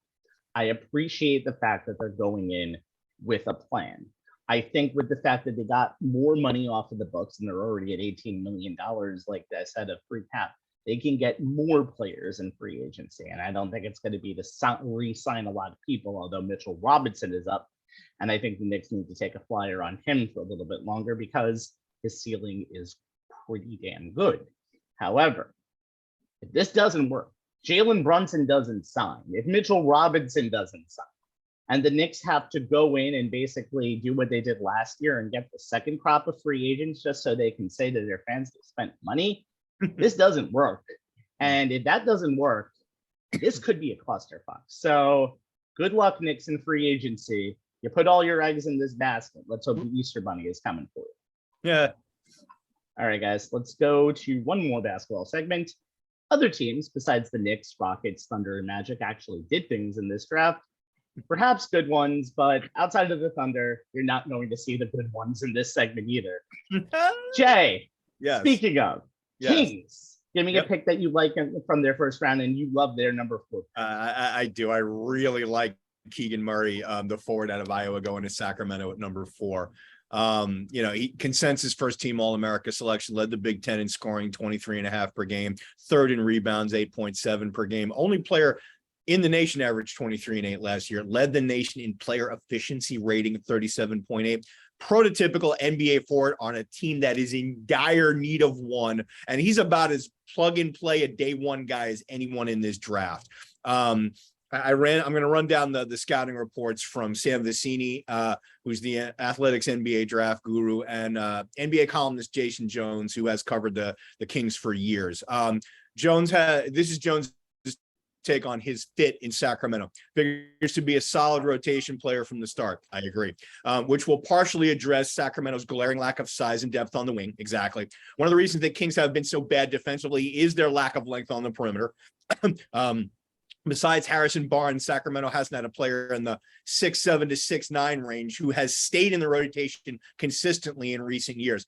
I appreciate the fact that they're going in with a plan. I think with the fact that they got more money off of the books and they're already at $18 million, like I said, of free cap, they can get more players in free agency. And I don't think it's going to be to re-sign a lot of people, although Mitchell Robinson is up. And I think the Knicks need to take a flyer on him for a little bit longer because his ceiling is pretty damn good. However, if this doesn't work, Jalen Brunson doesn't sign, if Mitchell Robinson doesn't sign, and the Knicks have to go in and basically do what they did last year and get the second crop of free agents just so they can say to their fans they spent money, this doesn't work. And if that doesn't work, this could be a clusterfuck. So good luck, Knicks, in free agency. You put all your eggs in this basket. Let's hope the Easter Bunny is coming for you. Yeah. All right, guys, let's go to one more basketball segment. Other teams besides the Knicks, Rockets, Thunder, and Magic actually did things in this draft. Perhaps good ones, but outside of the Thunder, you're not going to see the good ones in this segment either. Jay, yes. Speaking of Kings, give me Yep. a pick that you like from their first round and you love their number 4. I do. I really like Keegan Murray, the forward out of Iowa, going to Sacramento at number 4. He consensus first team All-America selection, led the Big Ten in scoring 23.5 per game, third in rebounds, 8.7 per game. Only player in the nation averaged 23 and 8 last year, led the nation in player efficiency rating of 37.8. Prototypical NBA forward on a team that is in dire need of one. And he's about as plug and play a day one guy as anyone in this draft. I'm going to run down the scouting reports from Sam Vecini, who's the Athletics NBA draft guru, and NBA columnist Jason Jones, who has covered the Kings for years. This is Jones' take on his fit in Sacramento. Figures to be a solid rotation player from the start. I agree. Which will partially address Sacramento's glaring lack of size and depth on the wing. Exactly. One of the reasons that Kings have been so bad defensively is their lack of length on the perimeter. Besides Harrison Barnes, Sacramento hasn't had a player in the 6'7" to 6'9" range who has stayed in the rotation consistently in recent years.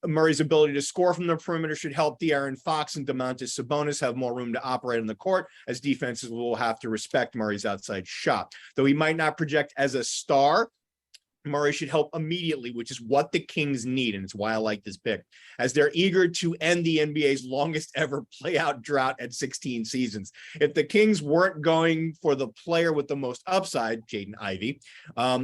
Murray's ability to score from the perimeter should help De'Aaron Fox and Domantas Sabonis have more room to operate on the court, as defenses will have to respect Murray's outside shot. Though he might not project as a star, Murray should help immediately, which is what the Kings need, and it's why I like this pick, as they're eager to end the NBA's longest ever playout drought at 16 seasons. If the Kings weren't going for the player with the most upside, Jaden Ivey,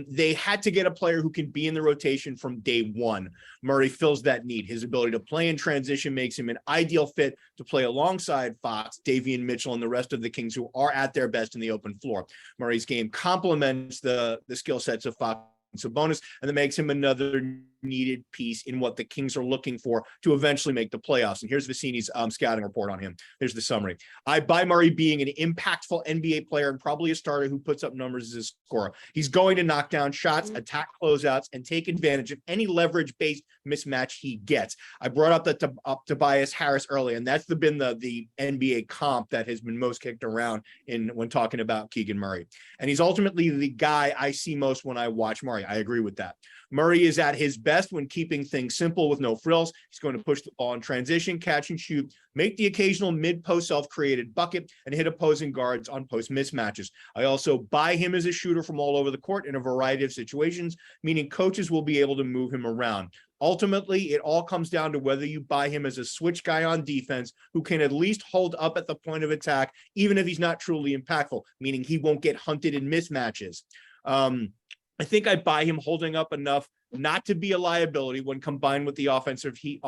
they had to get a player who can be in the rotation from day one. Murray fills that need. His ability to play in transition makes him an ideal fit to play alongside Fox, Davion Mitchell, and the rest of the Kings who are at their best in the open floor. Murray's game complements the skill sets of Fox Sabonis, and that makes him another needed piece in what the Kings are looking for to eventually make the playoffs. And here's Vicini's scouting report on him. Here's the summary. I buy Murray being an impactful NBA player and probably a starter who puts up numbers as a scorer. He's going to knock down shots, attack closeouts, and take advantage of any leverage-based mismatch he gets. I brought up Tobias Harris earlier, and that's been the NBA comp that has been most kicked around when talking about Keegan Murray. And he's ultimately the guy I see most when I watch Murray. I agree with that. Murray is at his best when keeping things simple with no frills. He's going to push the ball in transition, catch and shoot, make the occasional mid-post self-created bucket, and hit opposing guards on post mismatches. I also buy him as a shooter from all over the court in a variety of situations, meaning coaches will be able to move him around. Ultimately, it all comes down to whether you buy him as a switch guy on defense who can at least hold up at the point of attack, even if he's not truly impactful, meaning he won't get hunted in mismatches. I think I buy him holding up enough not to be a liability when combined with the offense he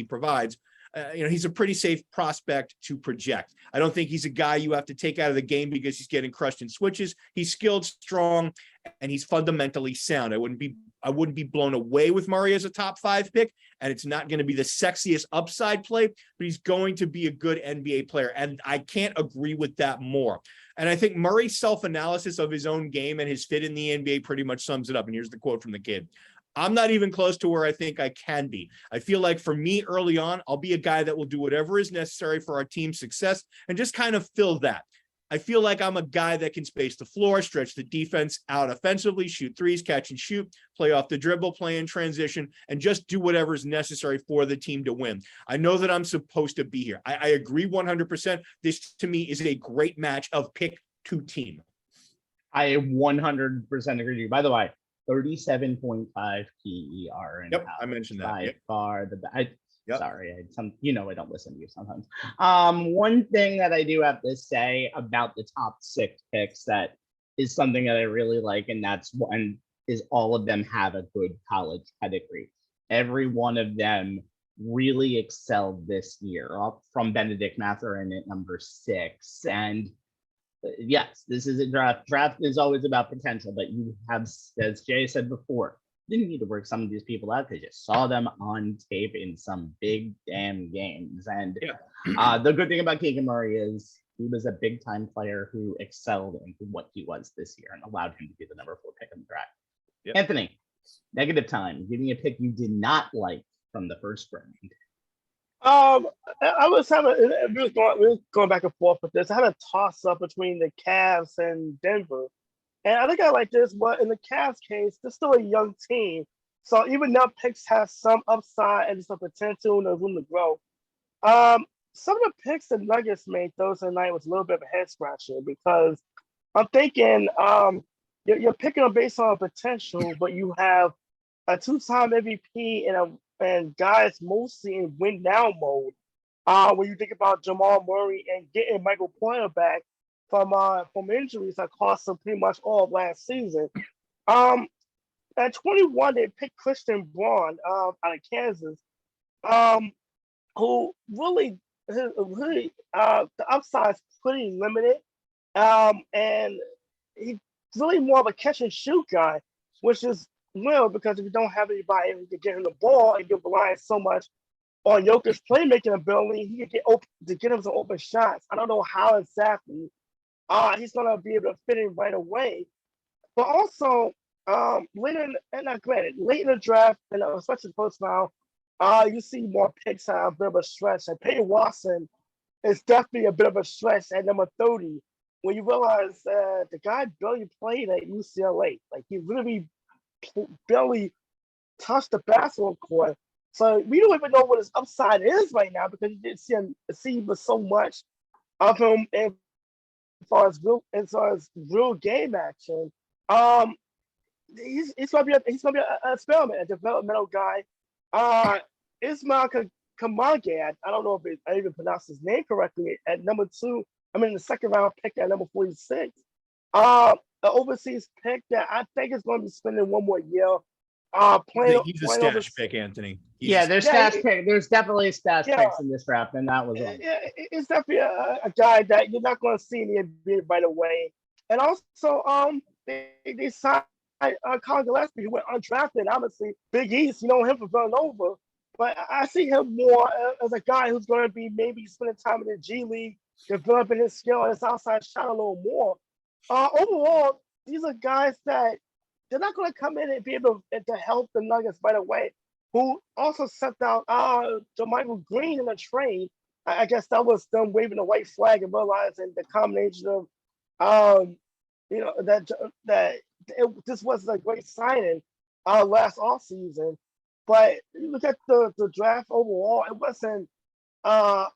provides. He's a pretty safe prospect to project. I don't think he's a guy you have to take out of the game because he's getting crushed in switches. He's skilled, strong, and he's fundamentally sound. I wouldn't be blown away with Murray as a top 5 pick, and it's not going to be the sexiest upside play, but he's going to be a good NBA player, and I can't agree with that more. And I think Murray's self-analysis of his own game and his fit in the NBA pretty much sums it up. And here's the quote from the kid. I'm not even close to where I think I can be. I feel like for me early on, I'll be a guy that will do whatever is necessary for our team's success and just kind of fill that. I feel like I'm a guy that can space the floor, stretch the defense out offensively, shoot threes, catch and shoot, play off the dribble, play in transition, and just do whatever is necessary for the team to win. I know that I'm supposed to be here. I agree 100%. This, to me, is a great match of pick to team. I 100% agree with you. By the way, 37.5 PER. And yep, I mentioned that. By far the best. Yep. Sorry, I don't listen to you sometimes. One thing that I do have to say about the top 6 picks that is something that I really like, and that's one is all of them have a good college pedigree. Every one of them really excelled this year, up from Benedict Mathurin at number 6. And yes, this is a draft. Draft is always about potential, but you have, as Jay said before, you didn't need to work some of these people out because you saw them on tape in some big damn games. And the good thing about Keegan Murray is he was a big time player who excelled into what he was this year and allowed him to be the number 4 pick in the draft. Yep. Anthony, negative time. Give me a pick you did not like from the first round. I was going back and forth with this. I had a toss up between the Cavs and Denver. And I think I like this, but in the Cavs case, they're still a young team. So even though picks have some upside and some potential and room to grow, some of the picks the Nuggets made Thursday night was a little bit of a head scratcher because I'm thinking you're picking them based on potential, but you have a 2-time MVP and guys mostly in win now mode. When you think about Jamal Murray and getting Michael Porter back from injuries that cost them pretty much all of last season. At 21, they picked Christian Braun out of Kansas, who really the upside's pretty limited, and he's really more of a catch and shoot guy, which is real because if you don't have anybody who can get him the ball and you're relying so much on Jokic's playmaking ability, he can get open to get him some open shots. I don't know how exactly he's gonna be able to fit in right away, but also late in the draft and especially the first round, you see more picks have a bit of a stretch. And Peyton Watson is definitely a bit of a stretch at number 30 when you realize the guy barely played at UCLA. Like he really barely touched the basketball court. So we don't even know what his upside is right now because you didn't see so much of him as far as real game action. He's gonna be an experiment, a developmental guy. Ismail Kamagad, I don't know if I even pronounced his name correctly, at number 2. I mean, the second round pick at number 46. An overseas pick that I think is going to be spending one more year. He's a stash pick, Anthony. There's stash pick. There's definitely stash picks in this draft, and that was one. Yeah, it's definitely a guy that you're not going to see in the NBA right away. And also, they signed Colin Gillespie, who went undrafted. Obviously, Big East, you know him from Villanova. But I see him more as a guy who's going to be maybe spending time in the G League, developing his skill and his outside shot a little more. Overall, these are guys that they're not going to come in and be able to help the Nuggets right away, who also sent out Jermichael Green in a trade. I guess that was them waving the white flag and realizing the combination of, this was a great signing last offseason. But you look at the draft overall, it wasn't a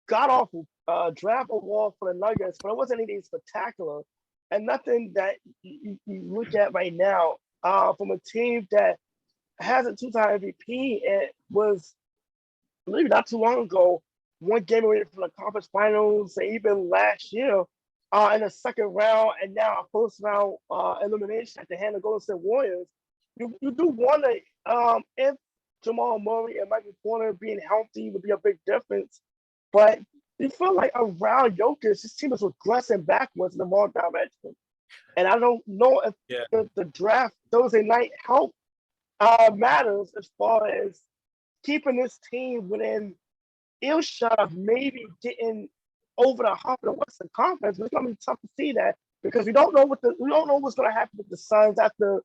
god-awful draft overall for the Nuggets, but it wasn't anything spectacular. And nothing that you look at right now from a team that has a two-time MVP and was, I believe not too long ago, one game away from the conference finals, and even last year in the second round, and now a first-round elimination at the hand of Golden State Warriors. You do wonder if Jamal Murray and Michael Porter being healthy would be a big difference. But you feel like around Jokic, this team is regressing backwards in the wrong direction. And I don't know if the draft Thursday night help matters as far as keeping this team within earshot of maybe getting over the hump of the Western Conference. It's going to be tough to see that because we don't know what's going to happen with the Suns after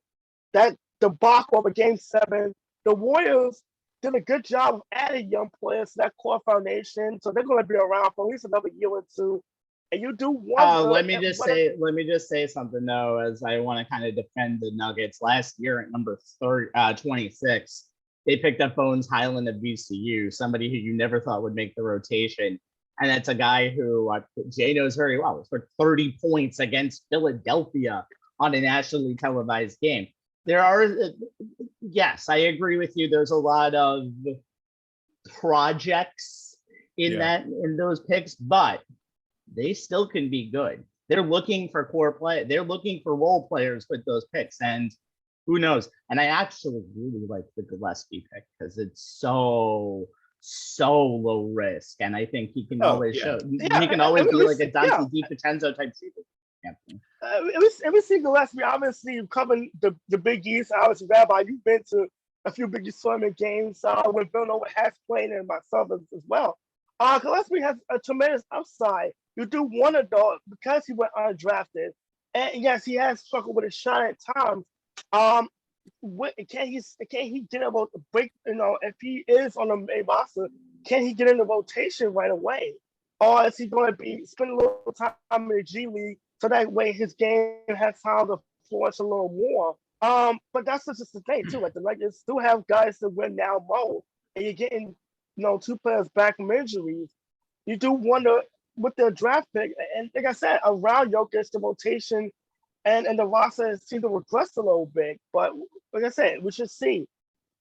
that debacle of a Game 7. The Warriors did a good job of adding young players to that core foundation, so they're going to be around for at least another year or two. And you do wonder. Let me just say something though, as I want to kind of defend the Nuggets. Last year at number 26, they picked up Bones Highland of VCU, somebody who you never thought would make the rotation. And that's a guy who Jay knows very well. He scored 30 points against Philadelphia on a nationally televised game. Yes, I agree with you. There's a lot of projects in those picks, but they still can be good. They're looking for core play. They're looking for role players with those picks, and who knows? And I actually really like the Gillespie pick because it's so low risk, and I think he can always show. He can always be like a Dante DiVincenzo type shooter. Every single Gillespie, obviously, you've covered the Big East. Obviously, Rabbi, you've been to a few Big East tournament games when Villanova has played and myself as well. Gillespie has a tremendous upside. You do wonder, though, because he went undrafted, and yes, he has struggled with his shot at times. Can he get able to break? If he is on the main roster, can he get in the rotation right away, or is he going to be spending a little time in the G League so that way his game has time to flourish a little more? But that's just the thing too. Like the Nuggets still have guys to win now mode, and you're getting two players back from injuries. You do wonder with their draft pick, and like I said, around Jokic, the rotation and the roster seems to regress a little bit. But like I said, we should see.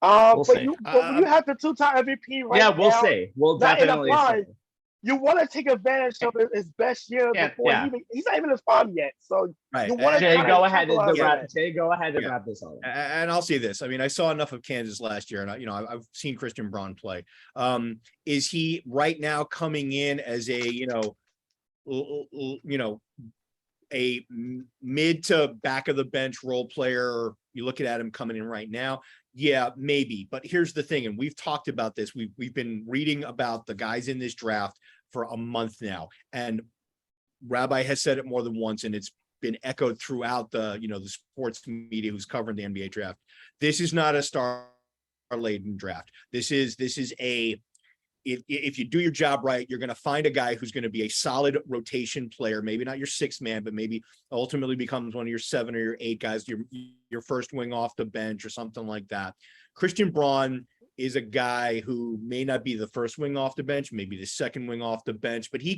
We'll see. You have the two-time MVP right now. Yeah, we'll see. We'll definitely see. You want to take advantage of his best year before he's not even in his prime yet. So you want to Jay, go ahead and wrap this up. And I'll say this. I mean, I saw enough of Kansas last year, and I've seen Christian Braun play. Is he right now coming in as a mid to back of the bench role player? You looking at him coming in right now? Yeah, maybe. But here's the thing, and we've talked about this. We've been reading about the guys in this draft for a month now, and Rabbi has said it more than once, and it's been echoed throughout the sports media who's covering the NBA draft. This is not a star-laden draft. This is if you do your job right, you're going to find a guy who's going to be a solid rotation player, maybe not your sixth man, but maybe ultimately becomes one of your 7 or your 8 guys, your first wing off the bench or something like that. Christian Braun is a guy who may not be the first wing off the bench, maybe the second wing off the bench, but he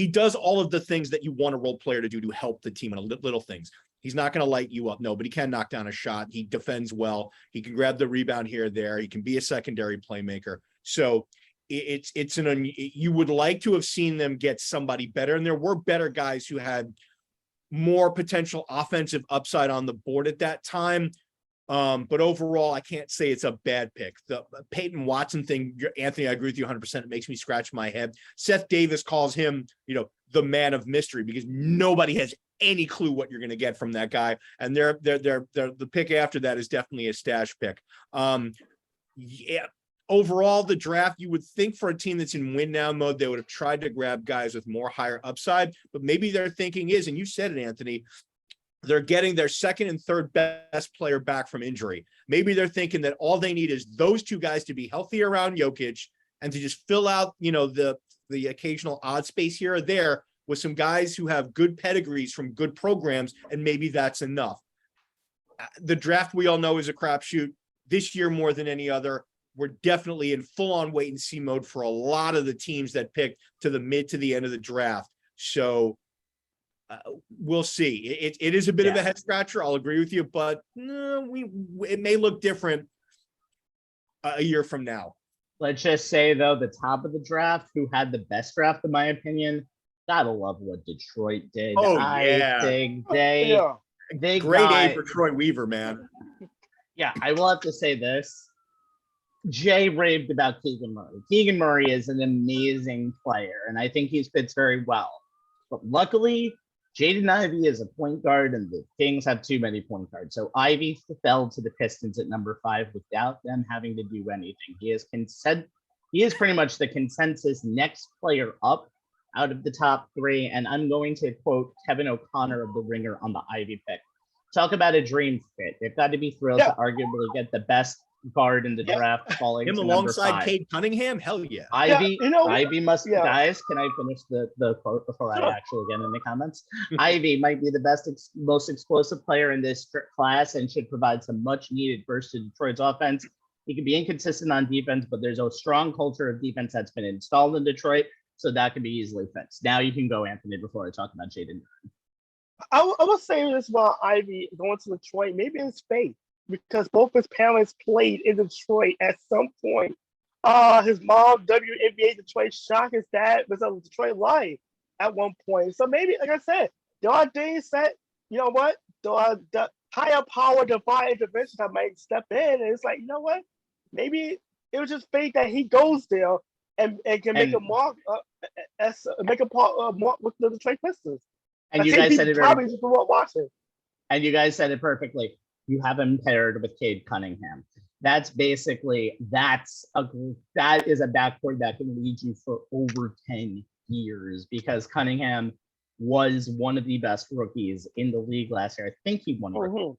does all of the things that you want a role player to do to help the team and little things. He's not going to light you up. No, but he can knock down a shot. He defends well. He can grab the rebound here or there. He can be a secondary playmaker. So you would like to have seen them get somebody better, and there were better guys who had more potential offensive upside on the board at that time. But overall, I can't say it's a bad pick. The Peyton Watson thing, Anthony, I agree with you 100%. It makes me scratch my head. Seth Davis calls him, the man of mystery, because nobody has any clue what you're going to get from that guy. And they're the pick after that is definitely a stash pick. Yeah. Overall, the draft, you would think for a team that's in win now mode, they would have tried to grab guys with more higher upside, but maybe their thinking is, and you said it, Anthony, they're getting their second and third best player back from injury. Maybe they're thinking that all they need is those two guys to be healthy around Jokic and to just fill out, the occasional odd space here or there with some guys who have good pedigrees from good programs, and maybe that's enough. The draft, we all know, is a crapshoot. This year more than any other, we're definitely in full-on wait-and-see mode for a lot of the teams that picked to the mid to the end of the draft. So we'll see. It is a bit of a head-scratcher. I'll agree with you, but it may look different a year from now. Let's just say, though, the top of the draft, who had the best draft, in my opinion, gotta love what Detroit did. Oh, I think they Great A for Troy Weaver, man. Yeah, I will have to say this. Jay raved about Keegan Murray. Keegan Murray is an amazing player, and I think he fits very well. But luckily, Jaden Ivey is a point guard, and the Kings have too many point guards. So Ivey fell to the Pistons at number 5 without them having to do anything. He is pretty much the consensus next player up out of the top 3. And I'm going to quote Kevin O'Connor of The Ringer on the Ivey pick. Talk about a dream fit. They've got to be thrilled to arguably get the best guard in the draft, falling him to alongside Cade Cunningham. Hell yeah. Ivy must. Guys, can I finish the quote before I actually get in the comments? Ivy might be the best, most explosive player in this class, and should provide some much needed burst to Detroit's offense. He can be inconsistent on defense, but there's a strong culture of defense that's been installed in Detroit, so that can be easily fixed. Now you can go, Anthony, before I talk about Jaden. I will say this about Ivy going to Detroit. Maybe it's fate, because both his parents played in Detroit at some point. His mom, WNBA Detroit, shot his dad was a Detroit Lion at one point. So maybe, like I said, there are days that, you know what, the higher power, divine intervention that might step in. And it's like, you know what, maybe it was just fate that he goes there and can make a mark, mark with the Detroit Pistons. And you guys said it very Washington. And you guys said it perfectly. You have him paired with Cade Cunningham. That is a backcourt that can lead you for over 10 years, because Cunningham was one of the best rookies in the league last year. I think he won rookie.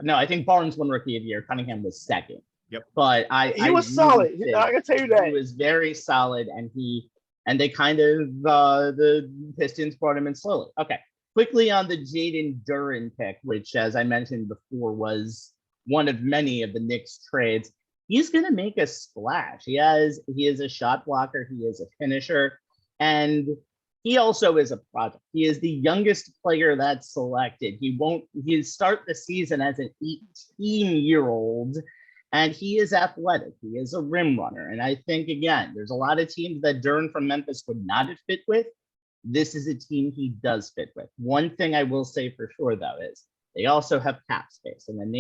No, I think Barnes won rookie of the year. Cunningham was second. Yep. But he was solid. I can tell you that. He was very solid, and they kind of the Pistons brought him in slowly. Okay. Quickly on the Jaden Duren pick, which, as I mentioned before, was one of many of the Knicks trades. He's going to make a splash. He is a shot blocker. He is a finisher. And he also is a project. He is the youngest player that's selected. He'll start the season as an 18-year-old, and he is athletic. He is a rim runner. And I think, again, there's a lot of teams that Duren from Memphis would not have fit with. This is a team he does fit with. One thing I will say for sure, though, is they also have cap space. And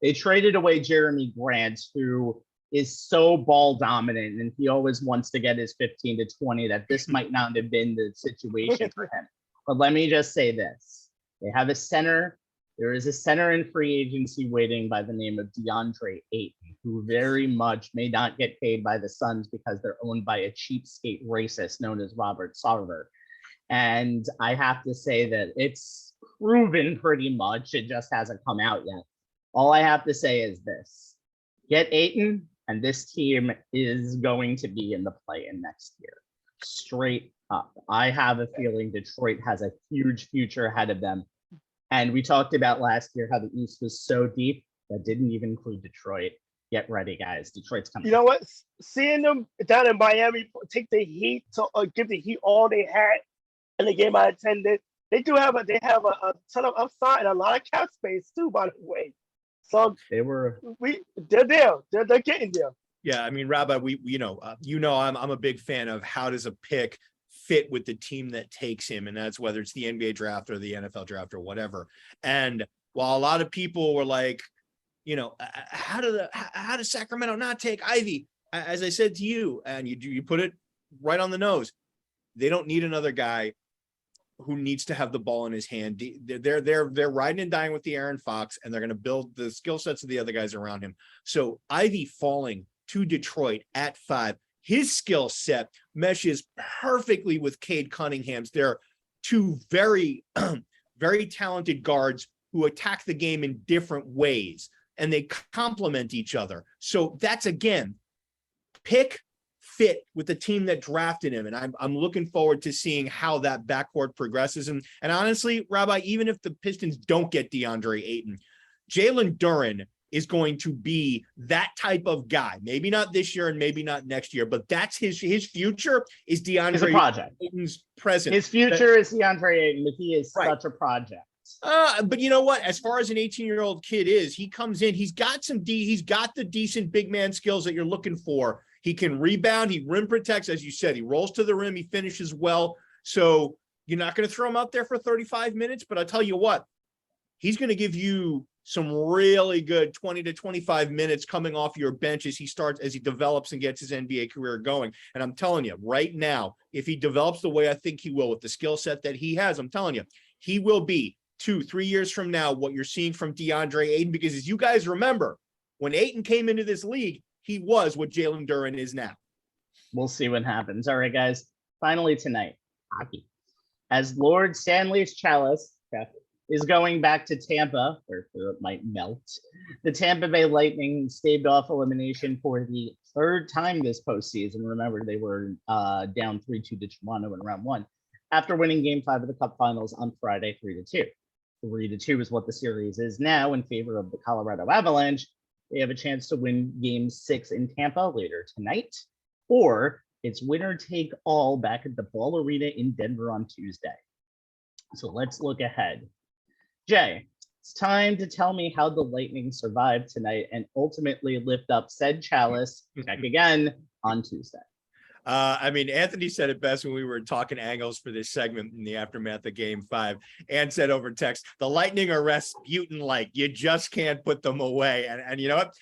they traded away Jeremy Grant, who is so ball dominant, and he always wants to get his 15 to 20, that this might not have been the situation for him. But let me just say this. They have a center. There is a center in free agency waiting by the name of DeAndre Ayton, who very much may not get paid by the Suns because they're owned by a cheapskate racist known as Robert Sarver. And I have to say that it's proven pretty much. It just hasn't come out yet. All I have to say is this. Get Ayton, and this team is going to be in the play-in next year. Straight up. I have a feeling Detroit has a huge future ahead of them. And we talked about last year how the East was so deep that didn't even include Detroit. Get ready, guys. Detroit's coming. You know what? Seeing them down in Miami take the Heat to give the Heat all they had in the game I attended, they have a ton of upside and a lot of cap space too, by the way. So they're there. They're getting there. Yeah, I mean, Rabbi, I'm a big fan of how does a pick fit with the team that takes him, and that's whether it's the NBA draft or the NFL draft or whatever. And while a lot of people were like, how does Sacramento not take Ivy? As I said to you, and you put it right on the nose, they don't need another guy who needs to have the ball in his hand. They're riding and dying with the Aaron Fox, and they're going to build the skill sets of the other guys around him. So Ivy falling to Detroit at 5, his skill set meshes perfectly with Cade Cunningham's. They're two very, very talented guards who attack the game in different ways, and they complement each other. So that's, again, pick fit with the team that drafted him. And I'm looking forward to seeing how that backcourt progresses. And honestly, Rabbi, even if the Pistons don't get DeAndre Ayton, Jalen Duren is going to be that type of guy. Maybe not this year and maybe not next year, but that's his future is DeAndre Ayton's present. His future is DeAndre Ayton, but he is such a project. But you know what? As far as an 18-year-old kid is, he comes in, he's got the decent big man skills that you're looking for. He can rebound, he rim protects, as you said, he rolls to the rim, he finishes well. So you're not going to throw him out there for 35 minutes, but I'll tell you what, he's going to give you some really good 20 to 25 minutes coming off your bench as he develops and gets his NBA career going. And I'm telling you right now, if he develops the way I think he will with the skill set that he has, I'm telling you, he will be 2-3 years from now what you're seeing from DeAndre Ayton, because as you guys remember, when Ayton came into this league, he was what Jalen Duren is now. We'll see what happens. All right, guys. Finally tonight, hockey. As Lord Stanley's chalice is going back to Tampa, where it might melt, the Tampa Bay Lightning staved off elimination for the 3rd time this postseason. Remember, they were down 3-2 to Toronto in round 1 after winning Game 5 of the Cup Finals on Friday 3-2. 3-2 is what the series is now in favor of the Colorado Avalanche. They have a chance to win Game 6 in Tampa later tonight, or it's winner take all back at the Ball Arena in Denver on Tuesday. So let's look ahead. Jay, it's time to tell me how the Lightning survived tonight and ultimately lift up said chalice back again on Tuesday. Anthony said it best when we were talking angles for this segment in the aftermath of Game 5, and said over text, the Lightning are Rasputin-like. You just can't put them away. And you know what?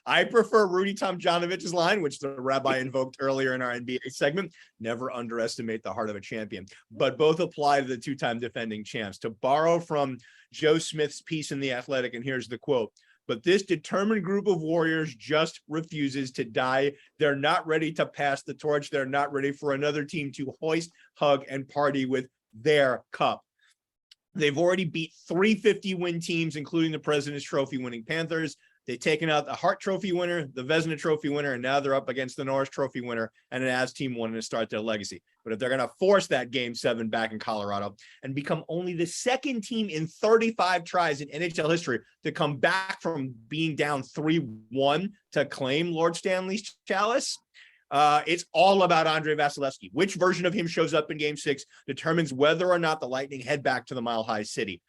I prefer Rudy Tomjanovich's line, which the rabbi invoked earlier in our NBA segment. Never underestimate the heart of a champion. But both apply to the 2-time defending champs. To borrow from Joe Smith's piece in The Athletic, and here's the quote: "But this determined group of warriors just refuses to die. They're not ready to pass the torch. They're not ready for another team to hoist, hug, and party with their cup." They've already beat 3 50-win teams, including the President's Trophy winning Panthers. They've taken out the Hart Trophy winner, the Vezina Trophy winner, and now they're up against the Norris Trophy winner and an Avs team wanting to start their legacy. But if they're going to force that Game 7 back in Colorado and become only the 2nd team in 35 tries in NHL history to come back from being down 3-1 to claim Lord Stanley's chalice, it's all about Andrei Vasilevskiy. Which version of him shows up in Game 6 determines whether or not the Lightning head back to the Mile High City.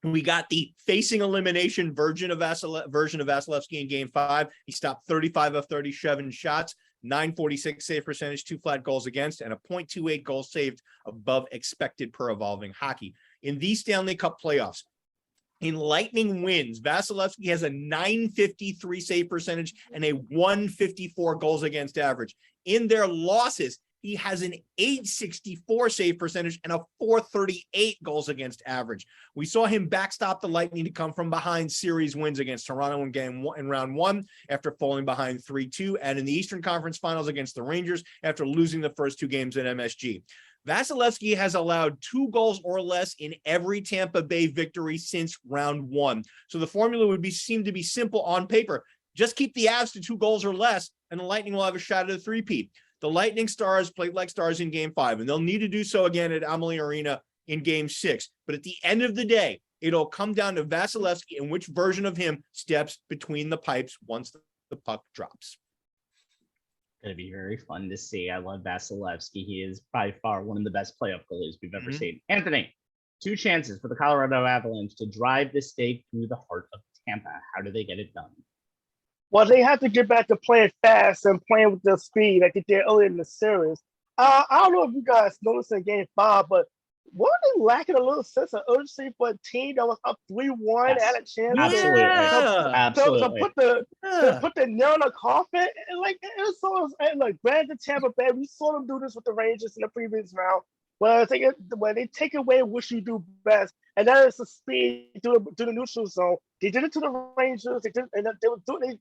We got the facing elimination version of Vasilevskiy in Game 5. He stopped 35 of 37 shots, 946 save percentage, 2 flat goals against, and a .28 goals saved above expected per Evolving Hockey. In these Stanley Cup playoffs, in Lightning wins, Vasilevskiy has a 953 save percentage and a 154 goals against average. In their losses, he has an 864 save percentage and a 438 goals against average. We saw him backstop the Lightning to come from behind series wins against Toronto in round 1 after falling behind 3-2, and in the Eastern Conference Finals against the Rangers after losing the first 2 games at MSG. Vasilevskiy has allowed 2 goals or less in every Tampa Bay victory since round 1. So the formula would seem to be simple on paper. Just keep the Avs to 2 goals or less, and the Lightning will have a shot at a 3-peat. The Lightning Stars played like stars in Game 5, and they'll need to do so again at Amalie Arena in Game 6. But at the end of the day, it'll come down to Vasilevskiy and which version of him steps between the pipes once the puck drops. Going to be very fun to see. I love Vasilevskiy. He is by far one of the best playoff goalies we've ever seen. Anthony, 2 chances for the Colorado Avalanche to drive this stake through the heart of Tampa. How do they get it done? Well, they have to get back to playing fast and playing with their speed like they did earlier in the series. I don't know if you guys noticed in Game 5, but weren't they lacking a little sense of urgency for a team that was up 3-1 at a chance? Absolutely. To put the nail in the coffin, and like it was sort of like Brandon Tampa Bay. We saw them do this with the Rangers in the previous round. where they take away what you do best, and that is the speed to the neutral zone. They did it to the Rangers.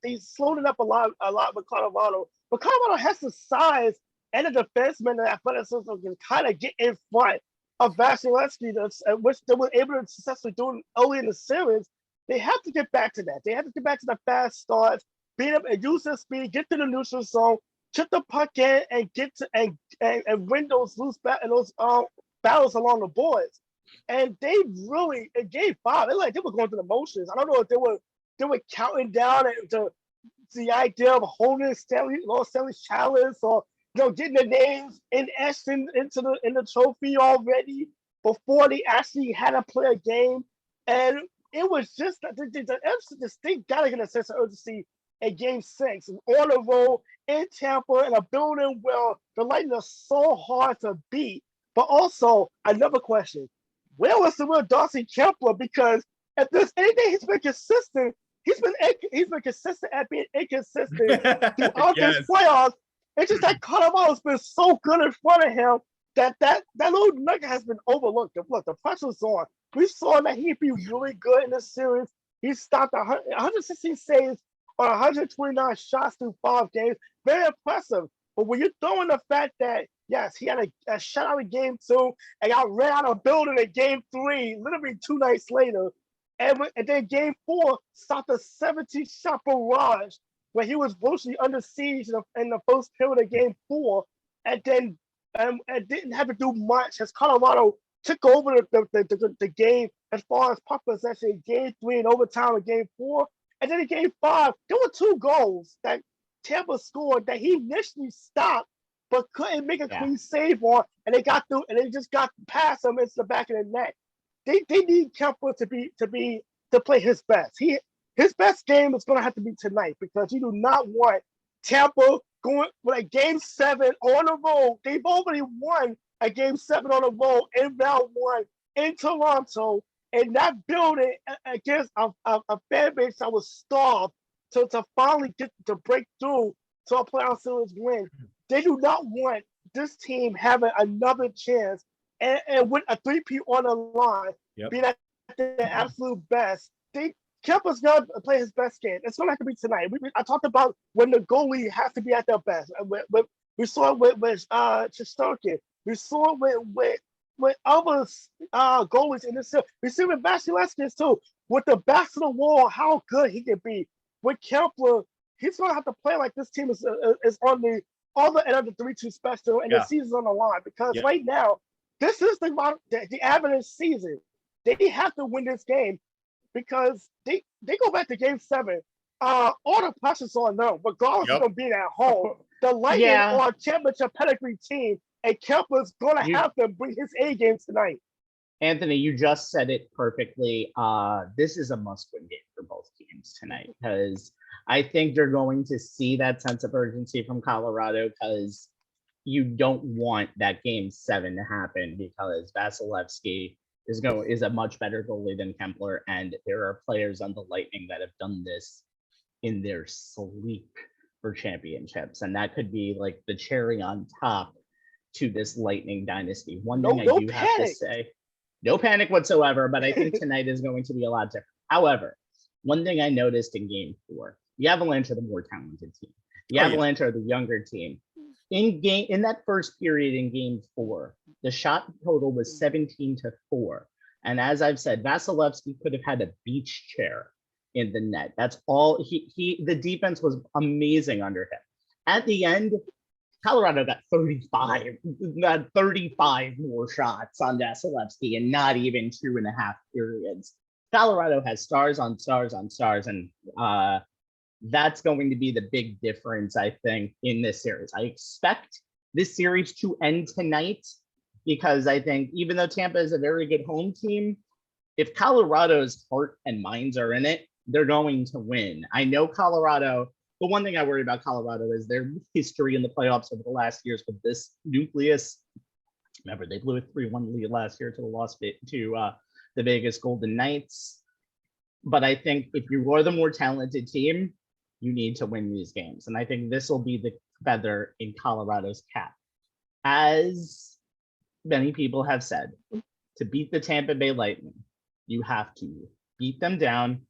They slowed it up a lot with Colorado. But Colorado has the size and the defenseman and athleticism can kind of get in front of Vasilevsky, which they were able to successfully do early in the series. They have to get back to that. They have to get back to the fast starts, beat up and use their speed, get to the neutral zone, chip the puck in, and get to and win those battles along the boards. And they really, in game 5, they were going through the motions. I don't know if they were counting down to the idea of holding Lord Stanley's chalice, or getting the names etched in the trophy already before they actually had to play a game. And it was just the state got to get a sense of urgency in game 6 on the road in Tampa in a building where the Lightning are so hard to beat. But also another question: where was the real Darcy Kemper? Because if there's anything he's been consistent, he's been consistent at being inconsistent throughout this playoffs. It's just that Colorado's been so good in front of him that little nugget has been overlooked. Look, the pressure's on. We saw that he'd be really good in this series. He stopped 116 saves on 129 shots through 5 games. Very impressive. But when you're throwing the fact that, yes, he had a shutout in game 2 and got ran out of building in game 3, literally 2 nights later, and then game 4 stopped a 17-shot barrage where he was virtually under siege in the first period of game 4, and then didn't have to do much as Colorado took over the game as far as puck possession in game 3 and overtime in game 4. And then in game 5, there were 2 goals that Tampa scored that he initially stopped but couldn't make a clean save on, and they got through, and they just got past him into the back of the net. They need Kemper to play his best. His best game is going to have to be tonight, because you do not want Tampa going with a game 7 on the road. They've already won a game 7 on the road in round 1 in Toronto, and that building against a fan base that was starved to finally get to break through to a playoff series win. They do not want this team having another chance and with a 3-peat on the line, being at their absolute best. Kemper's going to play his best game. It's going to have to be tonight. I talked about when the goalie has to be at their best. We saw it with Shesterkin. We saw it with other goalies in this series. We see it with Vasilevsky too. With the backs of the wall, how good he can be. With Kemper, he's going to have to play like this team is on the other end of the 3-2 special, and the season's on the line. Because right now, this is the average season. They have to win this game, because they go back to game 7. All the pressure's on them, regardless of them being at home. The Lightning are a championship pedigree team, and Kemper's going to have to bring his A game tonight. Anthony, you just said it perfectly. This is a must-win game for both teams tonight, because I think you're going to see that sense of urgency from Colorado, because you don't want that game 7 to happen, because Vasilevsky is a much better goalie than Kemper, and there are players on the Lightning that have done this in their sleep for championships, and that could be like the cherry on top to this Lightning dynasty. One thing I do have to say, no panic whatsoever, but I think tonight is going to be a lot different. However, one thing I noticed in game 4, the Avalanche are the more talented team. The Avalanche are the younger team. In that first period in game 4, the shot total was 17-4. And as I've said, Vasilevsky could have had a beach chair in the net. That's all the defense was amazing under him. At the end, Colorado got 35 more shots on Vasilevsky in not even 2.5 periods. Colorado has stars on stars on stars, and that's going to be the big difference, I think, in this series. I expect this series to end tonight, because I think even though Tampa is a very good home team, if Colorado's heart and minds are in it, they're going to win. I know Colorado. The one thing I worry about Colorado is their history in the playoffs over the last years with this nucleus. Remember, they blew a 3-1 lead last year to the Vegas Golden Knights. But I think if you are the more talented team, you need to win these games. And I think this will be the feather in Colorado's cap. As many people have said, to beat the Tampa Bay Lightning, you have to beat them down,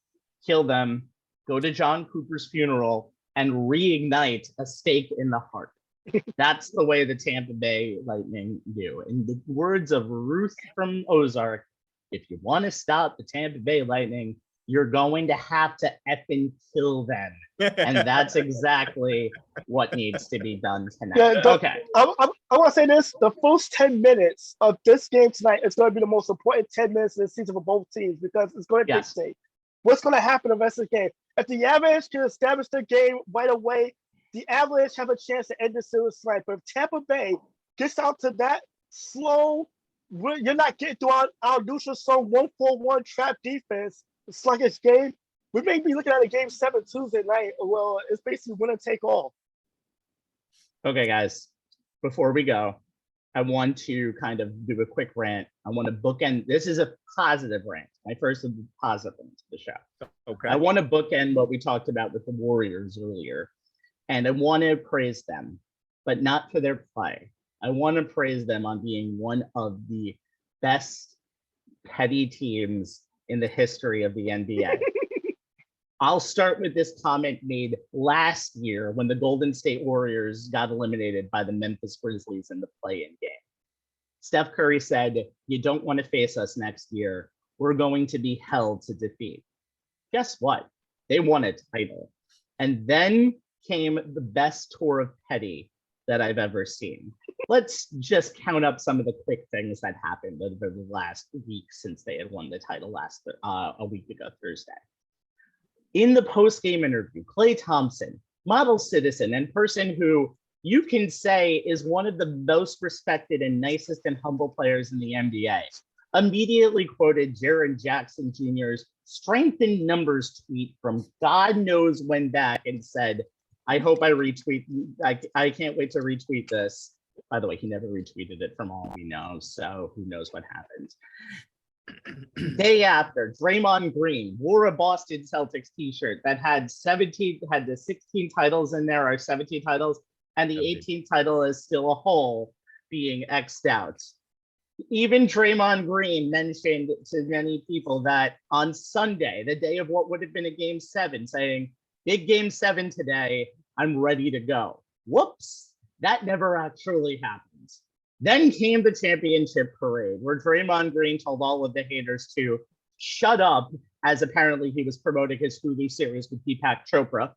kill them, go to John Cooper's funeral, and reignite a stake in the heart. That's the way the Tampa Bay Lightning do. In the words of Ruth from Ozark, if you want to stop the Tampa Bay Lightning, you're going to have to effing kill them. And that's exactly what needs to be done tonight. Okay. I want to say this. The first 10 minutes of this game tonight is going to be the most important 10 minutes of the season for both teams because it's going to dictate what's going to happen the rest of the game. If the Avalanche can establish their game right away, the Avalanche have a chance to end the series tonight. But if Tampa Bay gets out to that slow, you're not getting through our neutral zone 1-4-1 trap defense, sluggish game, we may be looking at a game 7 Tuesday night. Well, it's basically winner take all. Okay, guys, before we go, I want to kind of do a quick rant. I want to bookend. This is a positive rant. My first positive rant to the show. Okay. I want to bookend what we talked about with the Warriors earlier. And I want to praise them, but not for their play. I want to praise them on being one of the best petty teams in the history of the NBA. I'll start with this comment made last year when the Golden State Warriors got eliminated by the Memphis Grizzlies in the play-in game. Steph Curry said, "You don't want to face us next year. We're going to be hell to defeat." Guess what? They won a title. And then came the best tour of petty that I've ever seen. Let's just count up some of the quick things that happened over the last week since they had won the title a week ago Thursday. In the post-game interview, Klay Thompson, model citizen and person who you can say is one of the most respected and nicest and humble players in the NBA, immediately quoted Jaren Jackson Jr.'s strength in numbers tweet from God knows when back and said, "I hope I retweet. I can't wait to retweet this." By the way, he never retweeted it from all we know, so who knows what happened. Day after, Draymond Green wore a Boston Celtics t-shirt that had the 16 titles in there, or 17 titles, and the 18th title is still a hole being X'd out. Even Draymond Green mentioned to many people that on Sunday, the day of what would have been a game 7, saying, "Big game 7 today, I'm ready to go." Whoops, that never actually happened. Then came the championship parade, where Draymond Green told all of the haters to shut up, as apparently he was promoting his Hulu series with Deepak Chopra.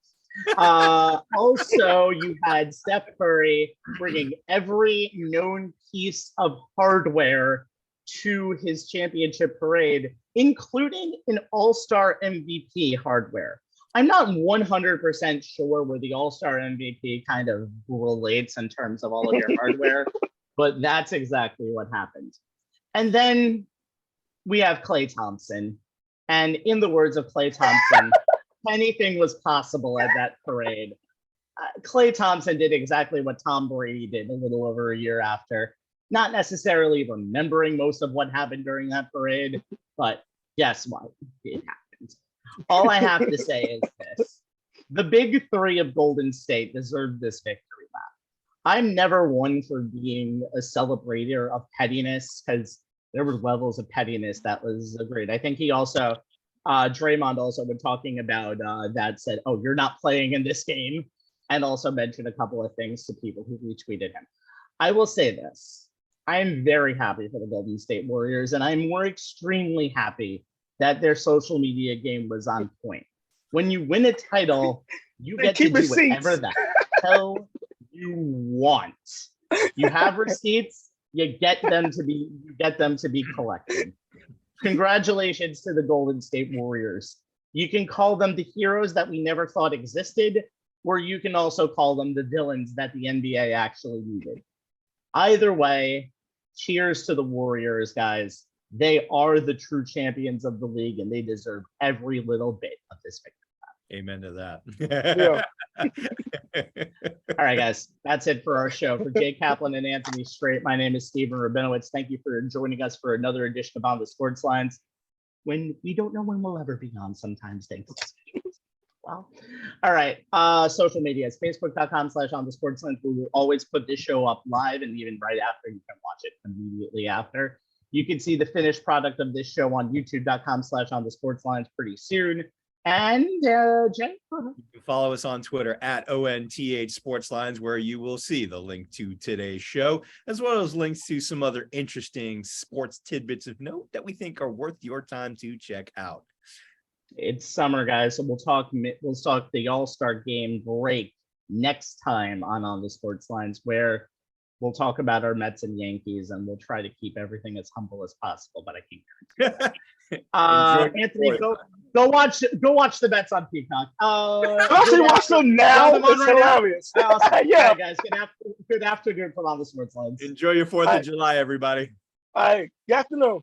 Also, you had Steph Curry bringing every known piece of hardware to his championship parade, including an all-star MVP hardware. I'm not 100% sure where the all-star MVP kind of relates in terms of all of your hardware, but that's exactly what happened. And then we have Klay Thompson. And in the words of Klay Thompson, anything was possible at that parade. Klay Thompson did exactly what Tom Brady did a little over a year after, not necessarily remembering most of what happened during that parade, but guess what? It happened. All I have to say is this. The big three of Golden State deserved this victory lap. I'm never one for being a celebrator of pettiness, because there were levels of pettiness that was great. I think he also, Draymond also, when talking about that, said, "Oh, you're not playing in this game," and also mentioned a couple of things to people who retweeted him. I will say this. I'm very happy for the Golden State Warriors, and I'm more extremely happy that their social media game was on point. When you win a title, you get to do whatever the hell you want. You have receipts, you get them to be collected. Congratulations to the Golden State Warriors. You can call them the heroes that we never thought existed, or you can also call them the villains that the NBA actually needed. Either way, cheers to the Warriors, guys. They are the true champions of the league, and they deserve every little bit of this victory. Amen to that. All right, guys, that's it for our show. For Jay Kaplan and Anthony Strait, my name is Stephen Rabinowitz. Thank you for joining us for another edition of On the Sports Lines. When we don't know when we'll ever be on sometimes, thanks. Well, all right. Social media is facebook.com/onthesportslines. We will always put this show up live, and even right after, you can watch watch it immediately after. You can see the finished product of this show on youtube.com/onthesportslines pretty soon. And Jay, You can follow us on Twitter at ONTH Sportslines, where you will see the link to today's show, as well as links to some other interesting sports tidbits of note that we think are worth your time to check out. it's summer, guys, so we'll talk the All-Star game break next time on the Sports Lines, where we'll talk about our Mets and Yankees, and we'll try to keep everything as humble as possible, but I can't. Anthony, go watch the Mets on Peacock. I actually watch them now. It's hilarious. Yeah, guys. Good afternoon from on the Sports Lines. Enjoy your 4th of July, everybody. All right. Good afternoon.